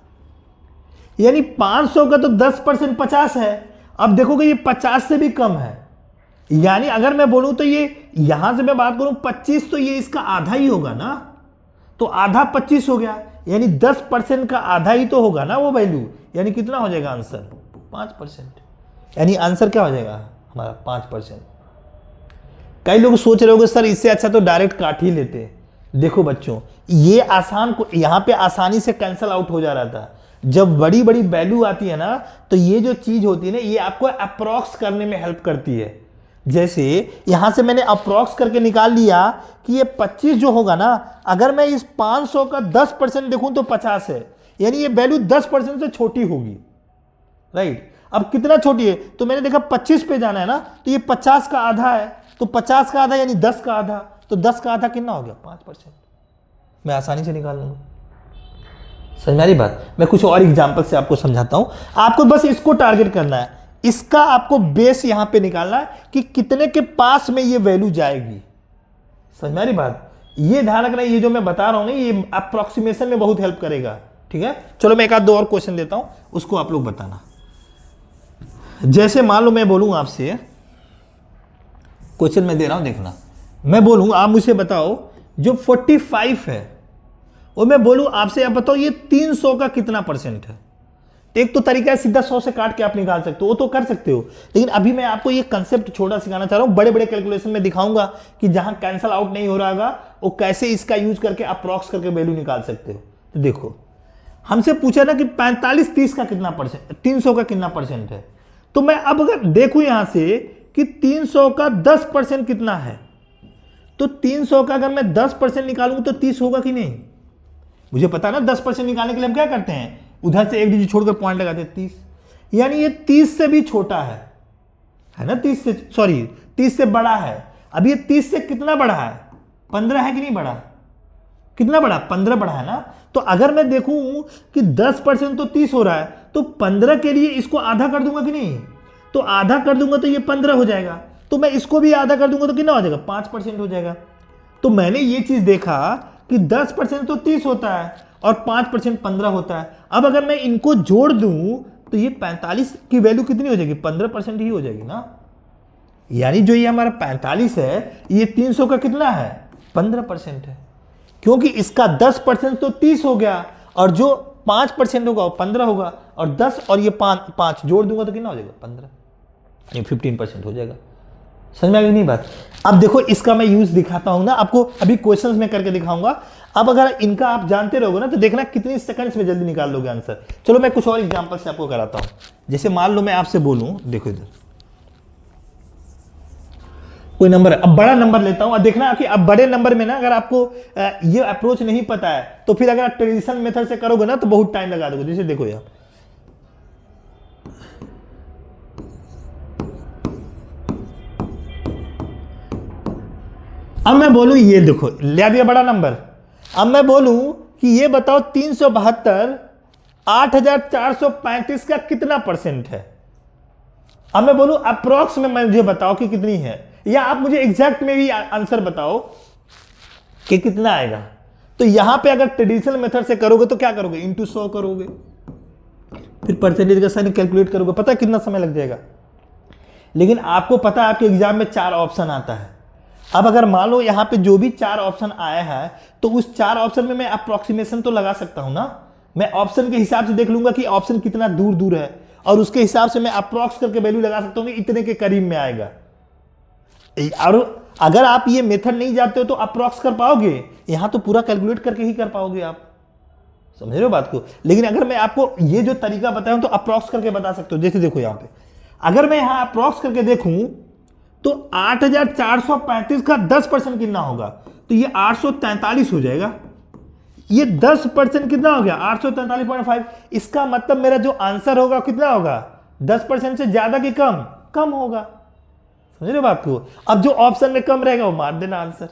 यानी 500 का तो 10% 50 है। अब देखोगे ये 50 से भी कम है, यानी अगर मैं बोलूं तो ये यहां से मैं बात करूं 25, तो ये इसका आधा ही होगा ना, तो आधा 25 हो गया, यानी 10% का आधा ही तो होगा ना वो वैल्यू, यानी कितना हो जाएगा आंसर 5%। यानी आंसर क्या हो जाएगा हमारा 5%। कई लोग सोच रहे होंगे सर इससे अच्छा तो डायरेक्ट काट ही लेते। देखो बच्चों, ये आसान को यहां पे आसानी से कैंसिल आउट हो जा रहा था। जब बड़ी बड़ी वैल्यू आती है ना, तो ये जो चीज होती है ना, ये आपको अप्रॉक्स करने में हेल्प करती है। जैसे यहां से मैंने अप्रॉक्स करके निकाल लिया कि ये 25 जो होगा ना, अगर मैं इस 500 का 10% देखूं तो 50 है, यानी ये वैल्यू 10% से छोटी होगी, राइट। अब कितना छोटी है, तो मैंने देखा 25 पे जाना है ना, तो ये 50 का आधा है, तो 50 का आधा यानी 10 का आधा, तो 10 का आधा कितना हो गया 5%। मैं आसानी से निकाल लूंगा। समझ में आ रही बात। मैं कुछ और एग्जांपल से आपको समझाता हूं, आपको बस इसको टारगेट करना है, इसका आपको बेस यहां पे निकालना है कि कितने के पास में ये वैल्यू जाएगी। समझ में आ रही बात। ये ध्यान रखना, ये जो मैं बता रहा हूं ना, ये अप्रोक्सीमेशन में बहुत हेल्प करेगा, ठीक है। चलो मैं एक आध दो और क्वेश्चन देता हूं, उसको आप लोग बताना। जैसे मान लो मैं बोलूं आपसे, क्वेश्चन मैं दे रहा हूं देखना, मैं बोलूं आप मुझे बताओ जो 45 है, और मैं बोलूं आपसे आप बताओ ये 300 का कितना % है। एक तो तरीका है सीधा 100 से काट के आप निकाल सकते हो, वो तो कर सकते हो, लेकिन अभी मैं आपको ये कंसेप्ट छोटा सिखाना चाह रहा हूं। बड़े बड़े कैलकुलेशन में दिखाऊंगा कि जहां कैंसल आउट नहीं हो रहा होगा, वो कैसे इसका यूज करके अप्रॉक्स करके वैल्यू निकाल सकते हो। तो देखो हमसे पूछा ना कि 45 30 का कितना %, 300 का कितना % है। तो मैं अब अगर देखूं यहां से कि 300 का 10% कितना है, तो 300 का अगर मैं 10% निकालूं तो 30 होगा कि नहीं। मुझे पता ना 10% निकालने के लिए हम क्या करते हैं, उधर से 1 डिजिट छोड़कर पॉइंट लगाते हैं 30, यानी ये 30 से भी छोटा है ना, 30 से बड़ा है। अब ये 30 से कितना बड़ा है, 15 है कि नहीं बड़ा, कितना बड़ा 15 बड़ा है ना। तो अगर मैं देखूं कि 10% तो 30 हो रहा है, तो 15 के लिए इसको आधा कर दूंगा कि नहीं, तो आधा कर दूंगा तो ये 15 हो जाएगा, तो मैं इसको भी आधा कर दूंगा तो कितना हो जाएगा 5% हो जाएगा। तो मैंने ये चीज देखा कि 10% तो 30 होता है और 5% 15 होता है। अब अगर मैं इनको जोड़ दूं तो ये 45 की वैल्यू कितनी हो जाएगी, 15% ही हो जाएगी ना। यानी जो ये हमारा 45 है, ये 300 का कितना है 15% है, क्योंकि इसका 10% तो 30 हो गया, और जो 5% होगा वो 15 होगा, और 10 और ये 5 जोड़ दूंगा तो कितना हो जाएगा 15, ये 15% हो जाएगा। समझ में आ गई नहीं बात। अब देखो इसका मैं यूज दिखाता हूं ना आपको, अभी क्वेश्चंस में करके दिखाऊंगा। अब अगर इनका आप जानते रहोगे ना, तो देखना कितनी सेकंड्स में जल्दी निकाल लोगे आंसर। चलो मैं कुछ और एग्जांपल से आपको कराता हूं। जैसे मान लो मैं आपसे बोलूं, देखो इधर कोई नंबर है, अब बड़ा नंबर लेता हूं, अब देखना कि अब बड़े नंबर में ना अगर आपको ये अप्रोच नहीं पता है तो फिर अगर आप ट्रेडिशनल मेथड से करोगे ना तो बहुत टाइम लगा दोगे। जैसे देखो यार, अब मैं बोलूं ये देखो ले दिया बड़ा नंबर, अब मैं बोलूं कि ये बताओ 372 8435 का कितना परसेंट है। अब मैं बोलूं अप्रोक्स में मुझे बताओ कि कितनी है, या आप मुझे एग्जैक्ट में भी आंसर बताओ कि कितना आएगा। तो यहां पे अगर ट्रेडिशनल मेथड से करोगे तो क्या करोगे, इंटू 100 करोगे, फिर परसेंटेज का साइन कैलकुलेट करोगे, पता है कितना समय लग जाएगा। लेकिन आपको पता है आपके एग्जाम में 4 ऑप्शन आता है। अब अगर मान लो यहां पे जो भी 4 ऑप्शन आया है तो उस 4 ऑप्शन में मैं अप्रोक्सीमेशन तो लगा सकता हूं ना। मैं ऑप्शन के हिसाब से देख लूंगा कि ऑप्शन कितना दूर दूर है और उसके हिसाब से मैं अप्रोक्स करके वैल्यू लगा सकता हूं कि इतने के करीब में आएगा। और अगर आप ये मेथड नहीं जानते हो तो अप्रोक्स कर पाओगे, यहां तो पूरा कैलकुलेट करके ही कर पाओगे आप, समझ रहे हो बात को। लेकिन अगर मैं आपको ये जो तरीका बताऊं तो अप्रोक्स करके बता सकते हो। जैसे देखो यहां पे अगर मैं यहां अप्रोक्स करके देखूं तो 8435 का 10% कितना होगा, तो ये 843 हो जाएगा। ये 10% कितना हो गया, 843.5। इसका मतलब मेरा जो आंसर होगा कितना होगा, 10% से ज्यादा कि कम, कम होगा। समझ रहे बात को। अब जो ऑप्शन में कम रहेगा वो मार देना आंसर,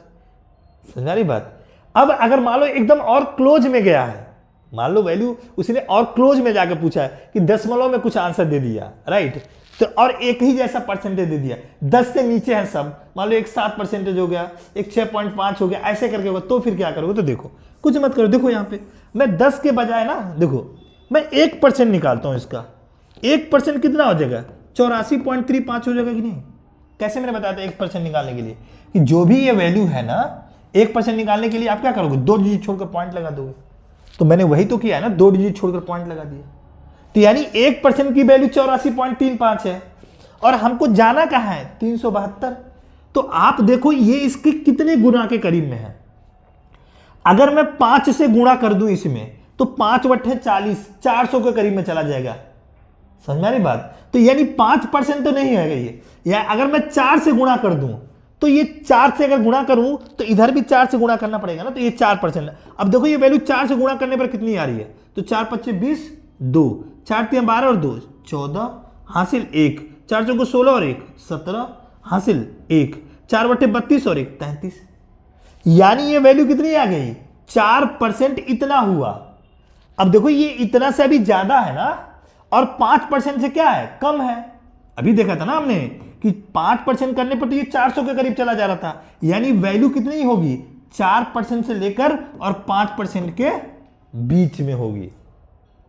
समझ रही बात। अब अगर मान लो एकदम और क्लोज में गया है, मान लो वैल्यू उसने और क्लोज में जाकर पूछा है कि दशमलव में कुछ आंसर दे दिया, राइट, तो और एक ही जैसा परसेंटेज दे दिया, 10 से नीचे है सब, मान लो एक 7% हो गया, एक 6.5 हो गया, ऐसे करके होगा, तो फिर क्या करोगे, तो देखो कुछ मत करो। देखो यहाँ पे मैं 10 के बजाय ना, देखो मैं 1% निकालता हूं इसका। 1% कितना हो जाएगा, 84.35 हो जाएगा कि नहीं। कैसे मैंने बताया था 1% निकालने के लिए, कि जो भी ये वैल्यू है ना 1% निकालने के लिए आप क्या करोगे, 2 डिजिट छोड़कर पॉइंट लगा दोगे। तो मैंने वही तो किया है ना, 2 डिजिट छोड़कर पॉइंट लगा दिया। तो यानी 1% की वैल्यू 84.35 है और हमको जाना कहां है, 372। तो आप देखो ये इसके कितने गुना के करीब में है। अगर मैं 5 से गुणा कर दूं इसमें तो 5/40, 400 के करीब में चला जाएगा, समझ में आ रही बात। तो यानी 5% तो नहीं है ये, या अगर मैं 4 से गुणा कर दूं तो ये 4 से अगर गुणा करूं तो इधर भी 4 से गुणा करना पड़ेगा ना, तो ये 4%। अब देखो ये वैल्यू 4 से गुणा करने पर कितनी आ रही है, तो 4 5 20, 2 4 3 12 और 2 14, हासिल 1, 4 चौको 16 और 1 17, हासिल 1, 4/32 और 1 33। यानी ये वैल्यू कितनी आ गई, 4% इतना हुआ। अब देखो ये इतना से अभी ज्यादा है ना, और 5% से क्या है, कम है। अभी देखा था ना हमने कि 5% करने पर तो ये 400 के करीब चला जा रहा था। यानी वैल्यू कितनी होगी, 4% से लेकर और 5% के बीच में होगी।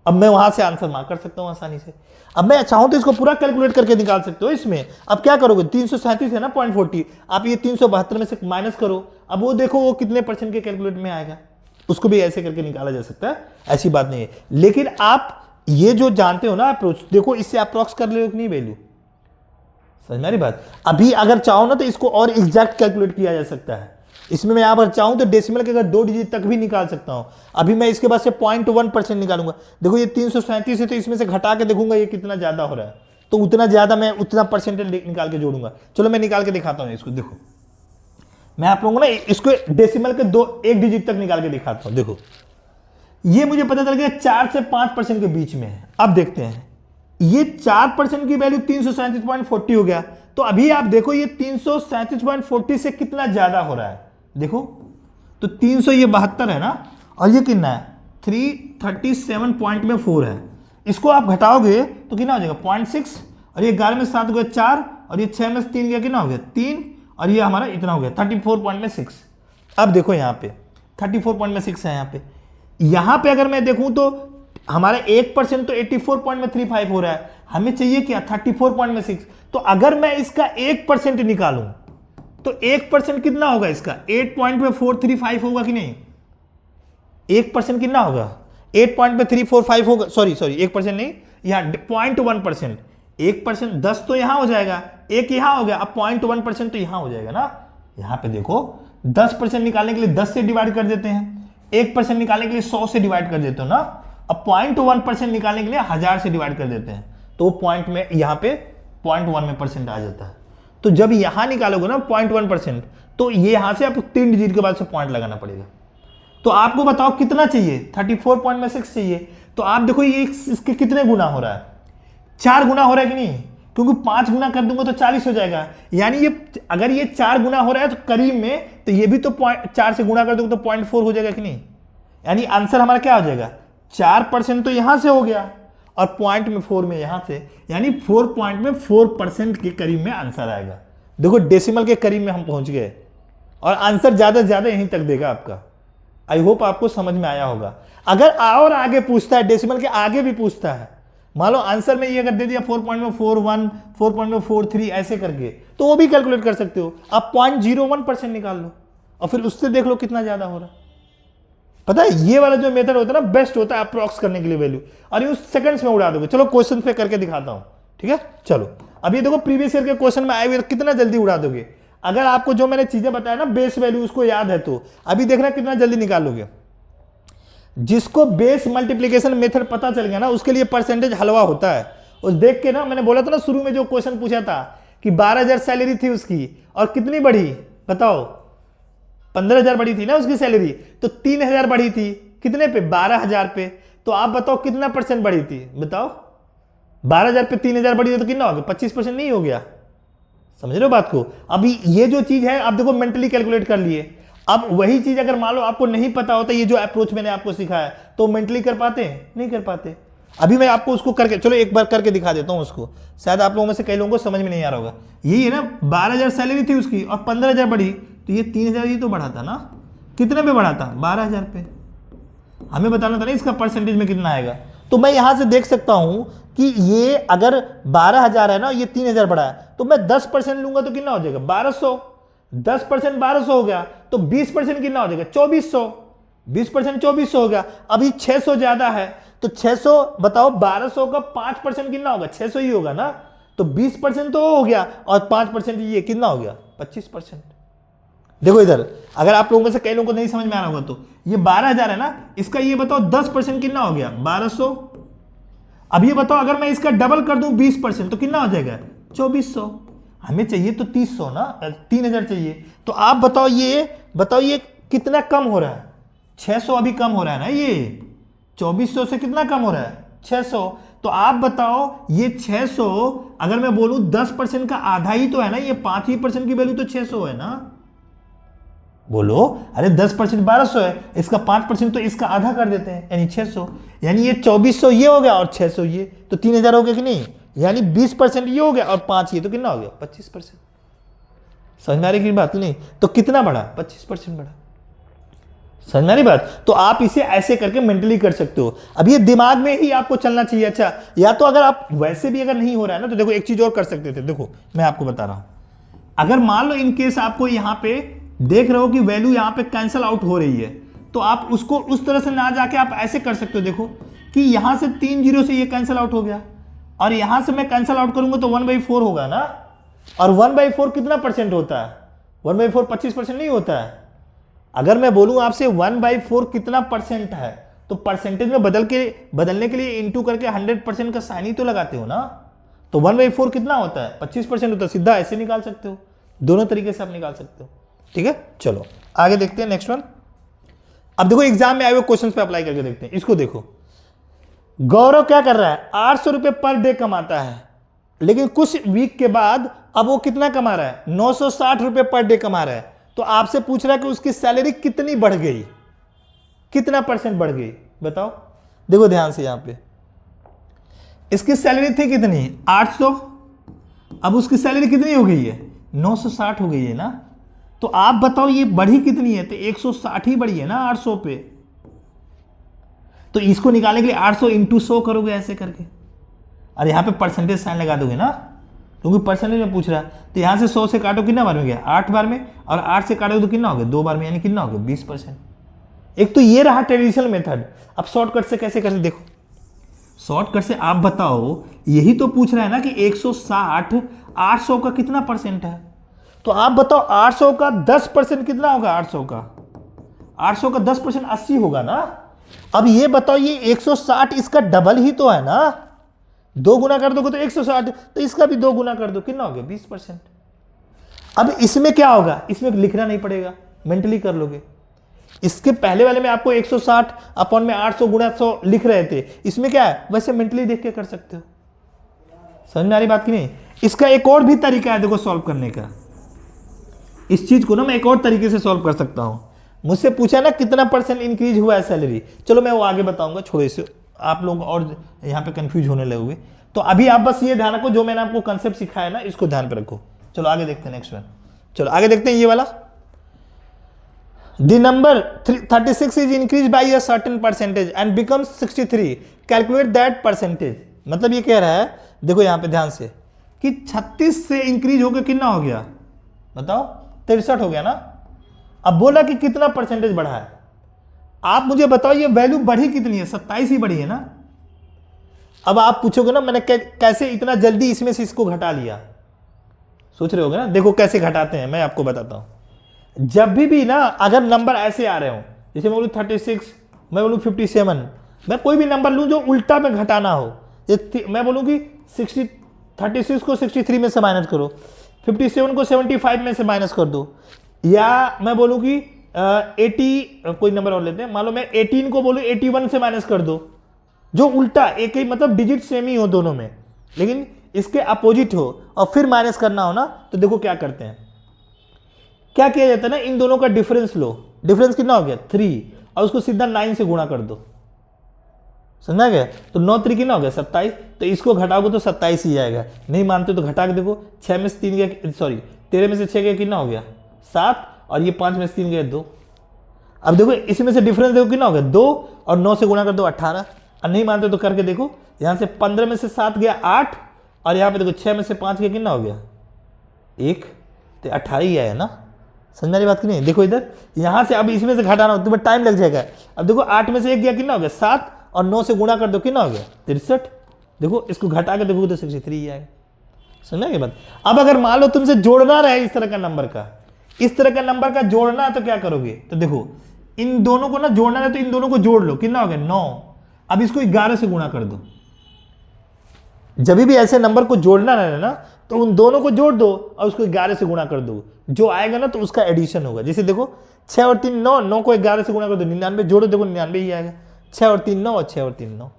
अब मैं वहां से आंसर मार्क कर सकता हूं आसानी से। अब मैं चाहूं तो इसको पूरा कैलकुलेट करके निकाल सकते हो इसमें। अब क्या करोगे, 337 है ना 0.40, आप ये 372 में से माइनस करो। अब वो देखो वो कितने परसेंट के कैलकुलेट में आएगा, उसको भी ऐसे करके निकाला जा सकता है, ऐसी बात नहीं है। लेकिन आप ये जो जानते हो ना अप्रोच, देखो इससे अप्रोक्स कर ले कि नहीं वैल्यू, समझ में आ रही बात। अभी अगर चाहो ना तो इसको और एग्जैक्ट कैलकुलेट किया जा सकता है। इसमें मैं अगर चाहूं तो डेसिमल के अगर 2 डिजिट तक भी निकाल सकता हूं। अभी मैं इसके बाद से 0.1% निकालूंगा। देखो ये 337 है तो इसमें से घटा के देखूंगा ये कितना ज्यादा हो रहा है, तो उतना ज्यादा मैं उतना परसेंटेज निकाल के जोड़ूंगा। चलो मैं निकाल के दिखाता हूं इसको। देखो मैं आप लोगों को ना इसको डेसिमल के 1 डिजिट तक निकाल के दिखाता हूं। देखो ये मुझे पता चल गया 4 से 5% के बीच में है। अब देखते हैं ये 4% की वैल्यू 337.40 हो गया। तो अभी आप देखो ये 337.40 से कितना ज्यादा हो रहा है, देखो तो 300 ये 72 है ना, और ये कितना है 337.4 है। इसको आप घटाओगे तो कितना हो जाएगा 0.6, और ये 11 में 7 हो गया 4, और ये 6 में 3 गया कितना हो गया 3, और ये हमारा इतना हो गया 34.6। अब देखो यहाँ पे 34.6 है यहाँ पे। यहाँ पे अगर मैं देखूं तो हमारा 1% तो 84.35 हो रहा है, हमें चाहिए क्या 34.6। तो अगर मैं इसका 1% निकालूं तो 1% कितना होगा इसका, 8.435 होगा कि नहीं। 1% कितना होगा, 8.345 होगा, सॉरी 1% नहीं, यहां 0.1%। 1% 10 तो यहां हो जाएगा, एक यहां हो गया, अब 0.1% तो यहां हो जाएगा ना। यहां पे देखो 10% निकालने के लिए 10 से डिवाइड कर देते हैं, 1% निकालने के लिए 100 से डिवाइड कर देते हो ना। अब 0.1% निकालने के लिए 1000 से डिवाइड कर देते हैं, तो पॉइंट में यहाँ पे 0.1 में परसेंट आ जाता है। तो जब यहाँ निकालोगे ना 0.1%, तो ये यहाँ से आपको 3 डिजिट के बाद से पॉइंट लगाना पड़ेगा। तो आपको बताओ कितना चाहिए, 34.6 चाहिए। तो आप देखो ये इसके कितने गुना हो रहा है, 4 गुना हो रहा है कि नहीं, क्योंकि 5 गुना कर दूंगा तो 40 हो जाएगा। यानी ये अगर ये 4 गुना हो रहा है तो करीब में, तो ये भी तो 4 से गुना कर दोगे तो 0.4 हो जाएगा कि नहीं। यानी आंसर हमारा क्या हो जाएगा, 4% तो यहां से हो गया और पॉइंट में 4 में यहां से, यानी 4.4% के करीब में आंसर आएगा। देखो डेसिमल के करीब में हम पहुंच गए और आंसर ज्यादा से ज्यादा यहीं तक देगा आपका। आई होप आपको समझ में आया होगा। अगर और आगे पूछता है, डेसिमल के आगे भी पूछता है, मान लो आंसर में ये अगर दे दिया 4.41, 4.43 ऐसे करके, तो वो भी कैलकुलेट कर सकते हो। आप 0.01% निकाल लो और फिर उससे देख लो कितना ज्यादा हो रहा है। पता है ये वाला जो मेथड होता है ना, बेस्ट होता है अप्रॉक्स करने के लिए वैल्यू, और ये सेकंड्स में उड़ा दोगे। चलो क्वेश्चन पे करके दिखाता हूं, ठीक है। चलो अब ये देखो प्रीवियस ईयर के क्वेश्चन में आए हुए कितना जल्दी उड़ा दोगे। अगर आपको जो मैंने चीजें बताया ना बेस वैल्यू उसको याद है तो अभी देखना कितना जल्दी निकाल लोगे। जिसको बेस मल्टीप्लिकेशन मेथड पता चल गया ना, उसके लिए परसेंटेज हलवा होता है। उस देख के ना, मैंने बोला था ना शुरू में जो क्वेश्चन पूछा था कि 12,000 सैलरी थी उसकी और कितनी बढ़ी बताओ, 15,000 बढ़ी थी ना उसकी सैलरी, तो 3,000 बढ़ी थी कितने पे, 12,000 पे। तो आप बताओ कितना परसेंट बढ़ी थी, बताओ 12,000 पे 3,000 बढ़ी थी तो कितना हो गया, 25% नहीं हो गया। समझ रहे हो बात को। अभी ये जो चीज है आप देखो मेंटली कैलकुलेट कर लिए। अब वही चीज अगर मान लो आपको नहीं पता होता, ये जो अप्रोच मैंने आपको सिखाया, तो मेंटली कर पाते हैं, नहीं कर पाते। अभी मैं आपको उसको करके, चलो एक बार करके दिखा देता हूं उसको, शायद आप लोगों में से कई लोगों को समझ में नहीं आ रहा होगा। यही है ना 12,000 सैलरी थी उसकी और 15,000 बढ़ी, तो ये 3,000 ही तो बढ़ा था ना। कितने पे बढ़ा था, 12,000 पे। हमें बताना था ना इसका परसेंटेज में कितना आएगा। तो मैं यहां से देख सकता हूं कि ये अगर 12,000 है ना, ये 3,000 बढ़ा है, तो मैं 10% लूंगा तो कितना हो जाएगा, 1,200। 10% 1,200 हो गया, तो 20% कितना हो जाएगा, 2,400। 20% 2,400 हो गया। अभी 600 ज्यादा है, तो 600 बताओ, 1,200 का 5% कितना होगा, 600 ही होगा ना। तो 20% तो हो गया और 5% ये कितना हो गया, 25%। देखो इधर, अगर आप लोगों में से कई लोगों को नहीं समझ में आ रहा होगा, तो ये 12,000 है ना, इसका ये बताओ 10% कितना हो गया, 1,200। अब ये बताओ अगर मैं इसका डबल कर दूं 20% तो कितना हो जाएगा, 2,400। हमें चाहिए तो 300 ना, 3,000 चाहिए। तो आप बताओ ये कितना कम हो रहा है, 600 अभी कम हो रहा है ना, ये 2,400 से कितना कम हो रहा है, 600। तो आप बताओ ये 600 अगर मैं बोलूं 10% का आधा ही तो है ना, ये 5% की वैल्यू तो 600 है ना। बोलो, अरे 10% 1,200 है, इसका 5% तो इसका आधा कर देते हैं, यानी 600। यानी ये 2,400 ये हो गया और 600 ये, तो 3,000 हो गया कि नहीं। यानी 20% ये हो गया और 5 ये, तो कितना हो गया, 25%। समझ में आ रही की बात नहीं, तो कितना बढ़ा, 25% बढ़ा। समझ में आ रही बात। तो आप इसे ऐसे करके मेंटली कर सकते हो। अब ये दिमाग में ही आपको चलना चाहिए। अच्छा, या तो अगर आप वैसे भी अगर नहीं हो रहा है ना, तो देखो एक चीज और कर सकते थे। देखो मैं आपको बता रहा हूं, अगर मान लो इन केस आपको यहां पे देख रहे हो कि वैल्यू यहां पे कैंसिल आउट हो रही है, तो आप उसको उस तरह से ना जाके आप ऐसे कर सकते हो। देखो कि यहां से 3 जीरो से ये कैंसिल आउट हो गया और यहां से मैं कैंसिल आउट करूंगा तो 1/4 होगा ना। और 1/4 कितना परसेंट होता है, 1/4 25% नहीं होता है। अगर मैं बोलूं आपसे 1/4 कितना परसेंट है, तो परसेंटेज में बदलने के लिए इंटू करके 100% का साइन ही तो लगाते हो ना। तो 1/4 कितना होता है, 25% होता है। सीधा ऐसे निकाल सकते हो, दोनों तरीके से आप निकाल सकते हो। ठीक है, चलो आगे देखते हैं नेक्स्ट वन। अब देखो एग्जाम में आए हुए क्वेश्चन पे अप्लाई करके देखते हैं। इसको देखो, गौरव क्या कर रहा है, 800 रुपए पर डे कमाता है, लेकिन कुछ वीक के बाद अब वो कितना कमा रहा है, 960 रुपए पर डे कमा रहा है। तो आपसे पूछ रहा है कि उसकी सैलरी कितनी बढ़ गई, कितना परसेंट बढ़ गई, बताओ। देखो ध्यान से, यहां पे इसकी सैलरी थी कितनी, 800, अब उसकी सैलरी कितनी हो गई है, 960 हो गई है ना। तो आप बताओ ये बढ़ी कितनी है, तो 160 ही बढ़ी है ना 800 पे। तो इसको निकालने के लिए 800 इंटू 100 करोगे ऐसे करके, और यहां पे परसेंटेज साइन लगा दोगे ना, क्योंकि परसेंटेज में पूछ रहा है। तो यहां से 100 से काटो, कितना बार में गया, 8 बार में, और 8 से काटोगे तो कितना हो गया, 2 बार में, यानी कितना हो गया, 20%। एक तो ये रहा ट्रेडिशनल मेथड। अब शॉर्टकट से कैसे करते, देखो शॉर्टकट से आप बताओ, यही तो पूछ रहा है ना कि 160 800 का कितना परसेंट है। तो आप बताओ 800 का 10% कितना होगा, 800 का 10% 80 होगा ना। अब ये बताओ, ये 160 इसका डबल ही तो है ना, 2 गुना कर दोगे तो 160, तो इसका भी 2 गुना कर दो, कितना हो गया 20%। अब इसमें क्या होगा, इसमें लिखना नहीं पड़ेगा, मेंटली कर लोगे। इसके पहले वाले में आपको 160 अपॉन में 800 गुणा 100 लिख रहे थे, इसमें क्या है वैसे मेंटली देख के कर सकते हो। समझ में आ रही बात की नहीं। इसका एक और भी तरीका है देखो सॉल्व करने का। इस चीज को ना मैं एक और तरीके से सॉल्व कर सकता हूं। मुझसे पूछा ना कितना % इंक्रीज हुआ है सैलरी, चलो मैं वो आगे बताऊंगा, छोड़ो इसे, आप लोग और यहाँ पे कंफ्यूज होने लगोगे। तो अभी आप बस ये ध्यान रखो, जो मैंने आपको कंसेप्ट सिखाया ना इसको ध्यान पे रखो। चलो आगे देखते हैं नेक्स्ट वन। चलो आगे देखते हैं ये वाला। The number 36 is increased by a certain percentage and becomes 63. Calculate that percentage. मतलब ये कह रहा है, देखो यहां पे ध्यान से, कि 36 से इंक्रीज होकर कितना हो गया बताओ, 63 हो गया ना। अब बोला कि कितना परसेंटेज बढ़ा है, आप मुझे बताओ ये वैल्यू बढ़ी कितनी है, 27 ही बढ़ी है ना। अब आप पूछोगे ना मैंने कैसे इतना जल्दी इसमें से इसको घटा लिया, सोच रहे होगे ना। देखो कैसे घटाते हैं, मैं आपको बताता हूं। जब भी ना अगर नंबर ऐसे आ रहे हो, जैसे मैं बोलूँ 36, मैं बोलूँ 57, मैं कोई भी नंबर लूँ जो उल्टा में घटाना हो, मैं बोलूँ कि 36 को 63 में से माइनस करो, 57 को 75 में से माइनस कर दो, या मैं बोलूँ कि 80, कोई नंबर और लेते हैं, मान लो मैं 18 को बोलूँ 81 से माइनस कर दो, जो उल्टा एक ही मतलब डिजिट सेम ही हो दोनों में, लेकिन इसके अपोजिट हो, और फिर माइनस करना हो ना, तो देखो क्या करते हैं, क्या किया जाता है ना, इन दोनों का डिफरेंस लो। डिफरेंस कितना हो गया 3, और उसको सीधा 9 से गुणा कर दो, समझा गया। तो 9 3 कितना हो गया 27, तो इसको घटाओगे तो 27 ही आएगा। नहीं मानते तो घटा के देखो, 6 में से 3 गया, सॉरी 13 में से 6 गया कितना हो गया 7, और ये 5 में से 3 गया 2। अब देखो इसमें से डिफरेंस देखो कितना हो गया 2, और 9 से गुणा कर दो 18। और नहीं मानते तो करके देखो, यहाँ से 15 में से 7 गया 8, और यहाँ पे देखो 6 में से 5 गया कितना हो गया 1, तो 18 ही आया ना। समझ में बात की नहीं। देखो इधर यहां से अब इसमें से घटाना हो तुम्हें टाइम लग जाएगा। अब देखो 8 में से 1 गया कितना हो गया 7, और 9 से गुणा कर दो कितना हो गया 63। देखो इसको घटा के देखो तो 63 ही आएगा। समझ में बात। अब अगर मान लो तुमसे जोड़ना रहे इस तरह का नंबर का, इस तरह का नंबर का जोड़ना है तो क्या करोगे, तो देखो इन दोनों को ना जोड़ना है तो इन दोनों को जोड़ लो, कितना हो गया 9। अब इसको 11 से गुणा कर दो। जब भी ऐसे नंबर को जोड़ना रहे ना तो उन दोनों को जोड़ दो और उसको 11 से गुणा कर दो, जो आएगा ना तो उसका एडिशन होगा। जैसे देखो 6 और 3 9, 9 को 11 से गुणा कर दो 99, जोड़ो देखो 99 ही आएगा। 6 और 3 9, और 6 और 3 9,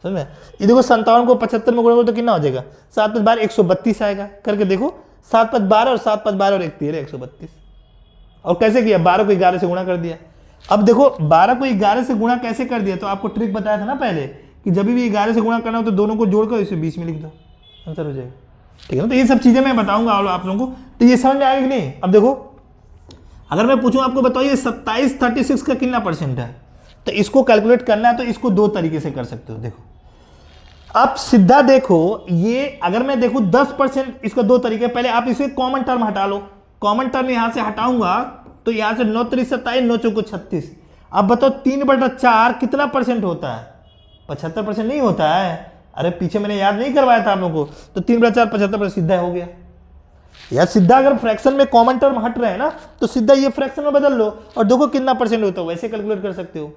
समझ में। ये देखो 57 को 75 में गुणा करो तो कितना हो जाएगा 7 5 12 132 आएगा। करके देखो 7 5 12 और 7 5 12 और 1 13 132। और कैसे किया, 12 को 11 से गुणा कर दिया। अब देखो 12 को 11 से गुणा कैसे कर दिया, तो आपको ट्रिक बताया था ना पहले कि जब भी 11 से गुणा करना हो तो दोनों को जोड़कर इसे 20 में लिख दो, आंसर हो जाएगा। ठीक है ना। तो ये सब चीजें मैं बताऊंगा आप लोगों को, तो ये समझ में आएगा कि नहीं। अब देखो अगर मैं पूछूं आपको बताओ ये 27 36 का कितना % है, तो इसको कैलकुलेट करना है तो इसको 2 तरीके से कर सकते हो। देखो आप सीधा देखो, ये अगर मैं देखूं 10%, इसका 2 तरीके। पहले आप इसे कॉमन टर्म हटा लो, कॉमन टर्म यहां से हटाऊंगा तो यहां से 9 3 27, 9 4 36। अब बताओ 3/4 कितना % होता है, 75% नहीं होता है। अरे पीछे मैंने याद नहीं करवाया था आप लोगों को, तो 3/4 75% सीधा हो गया यार। सीधा अगर फ्रैक्शन में कॉमन टर्म हट रहे हैं ना तो सीधा ये फ्रैक्शन में बदल लो और देखो कितना % होता है, वैसे कैलकुलेट कर सकते हो।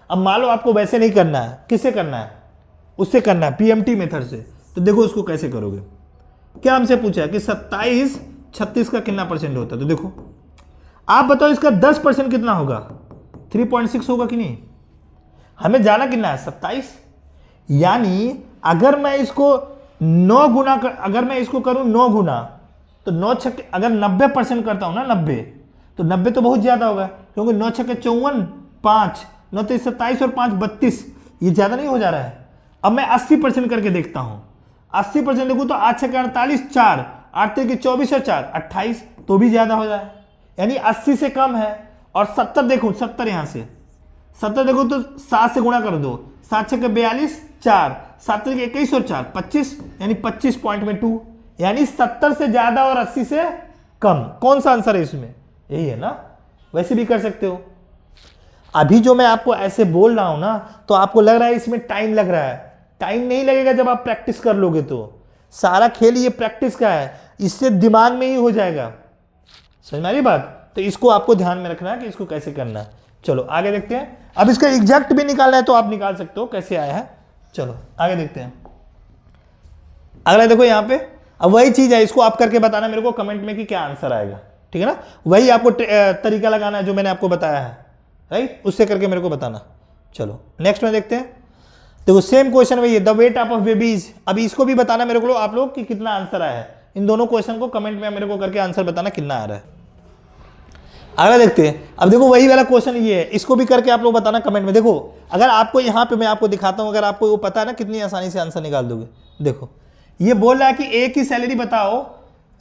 अब मान लो आपको वैसे नहीं करना है, किससे करना है, उससे करना है पीएमटी मेथड से। तो देखो उसको कैसे करोगे, क्या हमसे पूछा है कि 27 36 का कितना % होता है, तो देखो आप बताओ इसका 10% कितना होगा, 3.6 होगा कि नहीं। हमें जाना कितना है 27, यानी अगर मैं इसको 9 गुना अगर मैं इसको करूं 9 गुना, तो 9 छक्के अगर 90% करता हूं ना 90, तो 90 तो बहुत ज्यादा होगा, क्योंकि 9 छक्के 54, 5 9 3 27 और 5 32, ये ज्यादा नहीं हो जा रहा है। अब मैं 80% करके देखता हूं, 80% देखूं तो 8 छक्के 48, 4 8 3 24 और 4 28, तो भी ज्यादा हो जाए, यानी 80 से कम है। और 70 देखो, 70 यहां से 70 देखो तो 7 से गुणा कर दो, 7 छक्के 42, 4 7 3 21 और 4 25, यानी 25 पॉइंट में 2, यानी 70 से ज्यादा और 80 से कम। कौन सा आंसर है इसमें, यही है ना। वैसे भी कर सकते हो। अभी जो मैं आपको ऐसे बोल रहा हूं ना, तो आपको लग रहा है इसमें टाइम लग रहा है, टाइम नहीं लगेगा जब आप प्रैक्टिस कर लोगे। तो सारा खेल ये प्रैक्टिस का है, इससे दिमाग में ही हो जाएगा। समझ में आ रही बात। तो इसको आपको ध्यान में रखना है कि इसको कैसे करना है। चलो आगे देखते हैं। अब इसका एग्जैक्ट भी निकालना है तो आप निकाल सकते हो, कैसे आया है। चलो आगे देखते हैं। अगला देखो यहाँ पे, अब वही चीज है, इसको आप करके बताना मेरे को कमेंट में कि क्या आंसर आएगा, ठीक है ना। वही आपको तरीका लगाना है जो मैंने आपको बताया है, राइट, उससे करके मेरे को बताना। चलो नेक्स्ट में देखते हैं। देखो सेम क्वेश्चन वही है, द वेट ऑफ बेबीज। अभी इसको भी बताना मेरे को आप लोग कि कितना आंसर आया है। इन दोनों क्वेश्चन को कमेंट में मेरे को करके आंसर बताना कितना आ रहा है। अगला देखते हैं। अब देखो वही वाला क्वेश्चन ये है, इसको भी करके आप लोग बताना कमेंट में। देखो अगर आपको यहाँ पे मैं आपको दिखाता हूँ, अगर आपको वो पता है ना कितनी आसानी से आंसर निकाल दोगे। देखो ये बोल रहा है कि ए की सैलरी बताओ,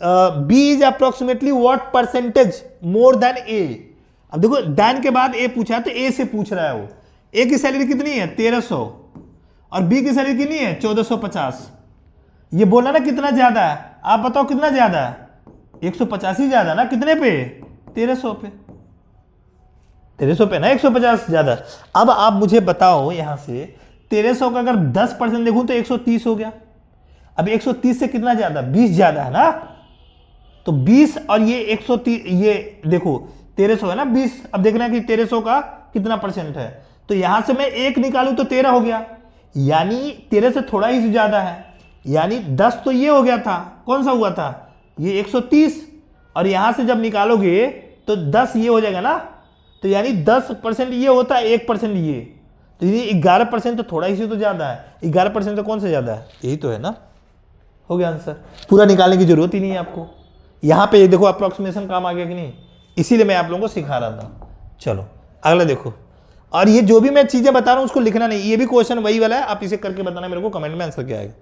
B is approximately what percentage more than A. अब देखो देन के बाद ए पूछा है तो ए से पूछ रहा है वो। ए की सैलरी कितनी है 1300 और बी की सैलरी कितनी है 1450। ये बोला ना कितना ज्यादा है, आप बताओ कितना ज्यादा है। 150 ही ज्यादा ना, कितने पे 1300 पे, 1300 पे ना 150 ज्यादा। अब आप मुझे बताओ यहां से 1300 का अगर 10% देखूं तो 130 हो गया। अब 130 से कितना ज्यादा, 20 ज्यादा है ना। तो 20 और ये 130, ये देखो 1300 है ना 20। अब देखना है कि 1300 का कितना परसेंट है, तो यहां से मैं 1 निकालूं तो 13 हो गया, यानी 13 से थोड़ा ही ज्यादा है, यानी 10 तो ये हो गया था, कौन सा हुआ था ये 130, और यहां से जब निकालोगे तो 10 ये हो जाएगा ना, तो यानी 10% ये होता है, 1% ये, तो ये 11% तो थोड़ा ही से तो ज्यादा है। 11% तो कौन सा ज्यादा है, यही तो है ना। हो गया आंसर, पूरा निकालने की जरूरत ही नहीं है आपको। यहां पे देखो अप्रोक्सीमेशन काम आ गया कि नहीं, इसीलिए मैं आप लोगों को सिखा रहा था। चलो अगला देखो, और ये जो भी मैं चीजें बता रहा हूं उसको लिखना नहीं, ये भी क्वेश्चन वही वाला है, आप इसे करके बताना मेरे को कमेंट में आंसर क्या आएगा।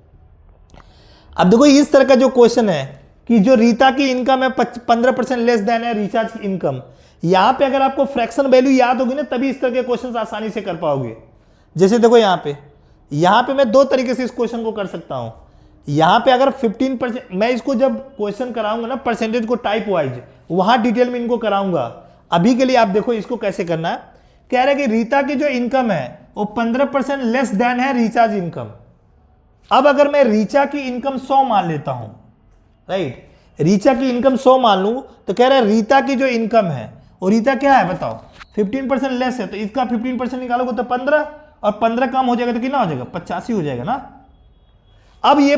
अब देखो इस तरह का जो क्वेश्चन है कि जो रीता की इनकम है 15% लेस देन है रिचार्ज इनकम, यहां पे अगर आपको फ्रैक्शन वैल्यू याद होगी ना तभी इस तरह के क्वेश्चन आसानी से कर पाओगे। जैसे देखो यहां पे मैं दो तरीके से इस क्वेश्चन को कर सकता हूं। यहां पे अगर 15%, मैं इसको जब क्वेश्चन कराऊंगा ना परसेंटेज को टाइप वाइज, वहां डिटेल में इनको कराऊंगा। अभी के लिए आप देखो इसको कैसे करना है। कह रहे हैं कि रीता की जो इनकम है वो 15% लेस देन है रिचार्ज इनकम। अब अगर मैं रीचा की इनकम 100 मान लेता हूं, राइट, रीचा की इनकम 100 मान लूं, तो कह रहा है रीता की जो इनकम है, और रीता क्या है बताओ 15% लेस है, तो इसका 15% निकालोगे तो 15, और 15 कम हो जाएगा तो कितना हो जाएगा 85 हो जाएगा ना। अब ये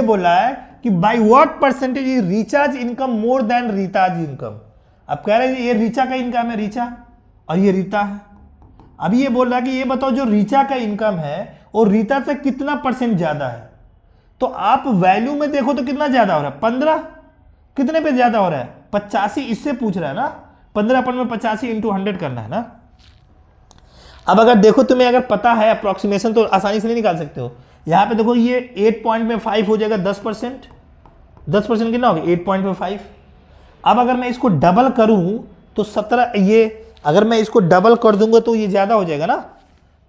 बोल रहा है कि by what percentage is recharge income more than Rita's income. अब कह रहे हैं ये रीचा का इनकम है रीचा, और ये रीता है। अब ये बोल रहा है कि ये बताओ जो रीचा का इनकम है और रीता से कितना परसेंट ज्यादा है। तो आप वैल्यू में देखो तो कितना ज्यादा हो रहा है 15, कितने पे ज्यादा हो रहा है 85, इससे पूछ रहा है ना। 15 अपन में 85 इंटू 100 करना है ना। अब अगर देखो तुम्हें अगर पता है अप्रोक्सीमेशन तो आसानी से नहीं निकाल सकते हो। यहां पे देखो ये 8.5 हो जाएगा 10%, 10% कितना होगा 8.5। अब अगर मैं इसको डबल करूं तो 17, ये अगर मैं इसको डबल कर दूंगा तो ये ज्यादा हो जाएगा ना।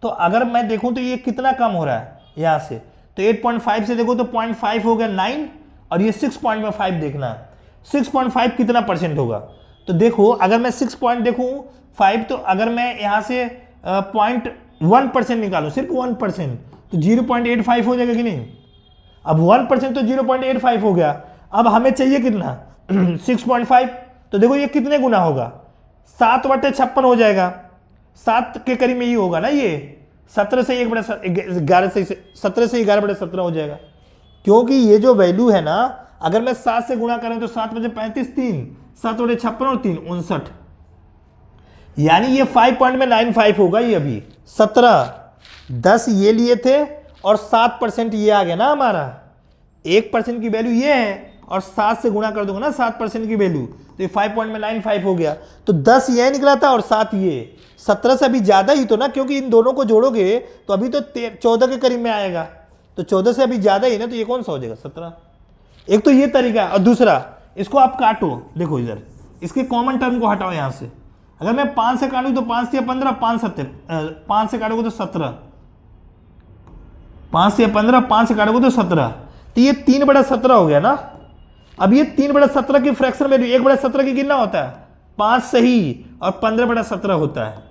तो अगर मैं देखूं तो ये कितना कम हो रहा है यहां से, तो 8.5 से देखो तो 0.5 हो गया 9, और ये 6.5 देखना है 6.5 कितना परसेंट होगा। तो देखो अगर मैं 6 पॉइंट देखूं 5, तो अगर मैं यहां से 0.1% निकालूं, सिर्फ 1%, तो 0.85 हो जाएगा कि नहीं। अब 1% तो 0.85 हो गया। अब हमें चाहिए कितना 6.5, तो देखो ये कितने गुना होगा 7/56 हो जाएगा, 7 के करीब में ही होगा ना। ये 17 से 1/11 से 17 से 11/17 हो जाएगा, क्योंकि ये जो वैल्यू है ना अगर मैं 7 से गुणा करें तो 7 बजे 35 3, 7/56 और 3 59, यानी ये 5.95 होगा। ये अभी 17, 10 ये लिए थे और 7% ये आ गया ना हमारा। 1% की वैल्यू ये है और 7 से गुणा कर दूंगा ना 7% की वैल्यू, तो ये 5.95 हो गया। तो 10 ये निकला था और 7 ये, 17 से अभी ज्यादा ही तो ना, क्योंकि इन दोनों को जोड़ोगे तो अभी तो 14 के करीब में आएगा, तो 14 से अभी ज्यादा ही ना, तो ये कौन सा हो जाएगा 17। एक तो ये तरीका है, और दूसरा इसको आप काटो, देखो इधर इसके कॉमन टर्म को हटाओ यहां से। अगर मैं 5 से काटूं तो 5 से 15, 5 से काटोगे तो 17, 5 से 15, 5 से काटोगे तो 17, तो ये 3/17 हो गया ना। अब ये 3/17 की फ्रैक्शन वैल्यू 1/17 की कितना होता है 5 सही, और 15/17 होता है।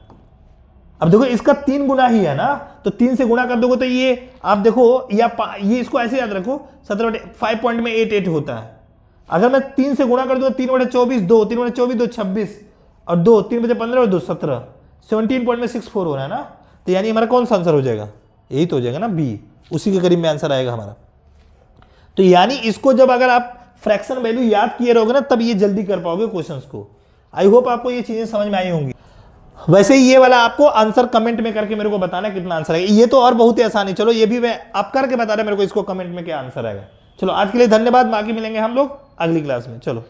अब देखो इसका 3 गुना ही है ना, तो 3 से गुणा कर दोगे तो ये आप देखो, या ये इसको ऐसे याद रखो 17/5.88 होता है। अगर मैं 3 से गुणा कर दूंगा 3/24 2, 3/24 2 26, और 2 3/15 और 2 17, 17.64 हो रहा है ना। तो यानी हमारा कौन सा आंसर हो जाएगा, यही तो हो जाएगा ना बी, उसी के करीब में आंसर आएगा हमारा। तो यानी इसको जब अगर आप फ्रैक्शन वैल्यू याद किए रहोगे ना, तब ये जल्दी कर पाओगे क्वेश्चंस को। आई होप आपको ये चीजें समझ में आई होंगी। वैसे ये वाला आपको आंसर कमेंट में करके मेरे को बताना कितना आंसर है। ये तो और बहुत ही आसान है, चलो ये भी मैं आप करके बता रहे मेरे को इसको कमेंट में क्या आंसर आएगा। चलो आज के लिए धन्यवाद, बाकी मिलेंगे हम लोग अगली क्लास में। चलो।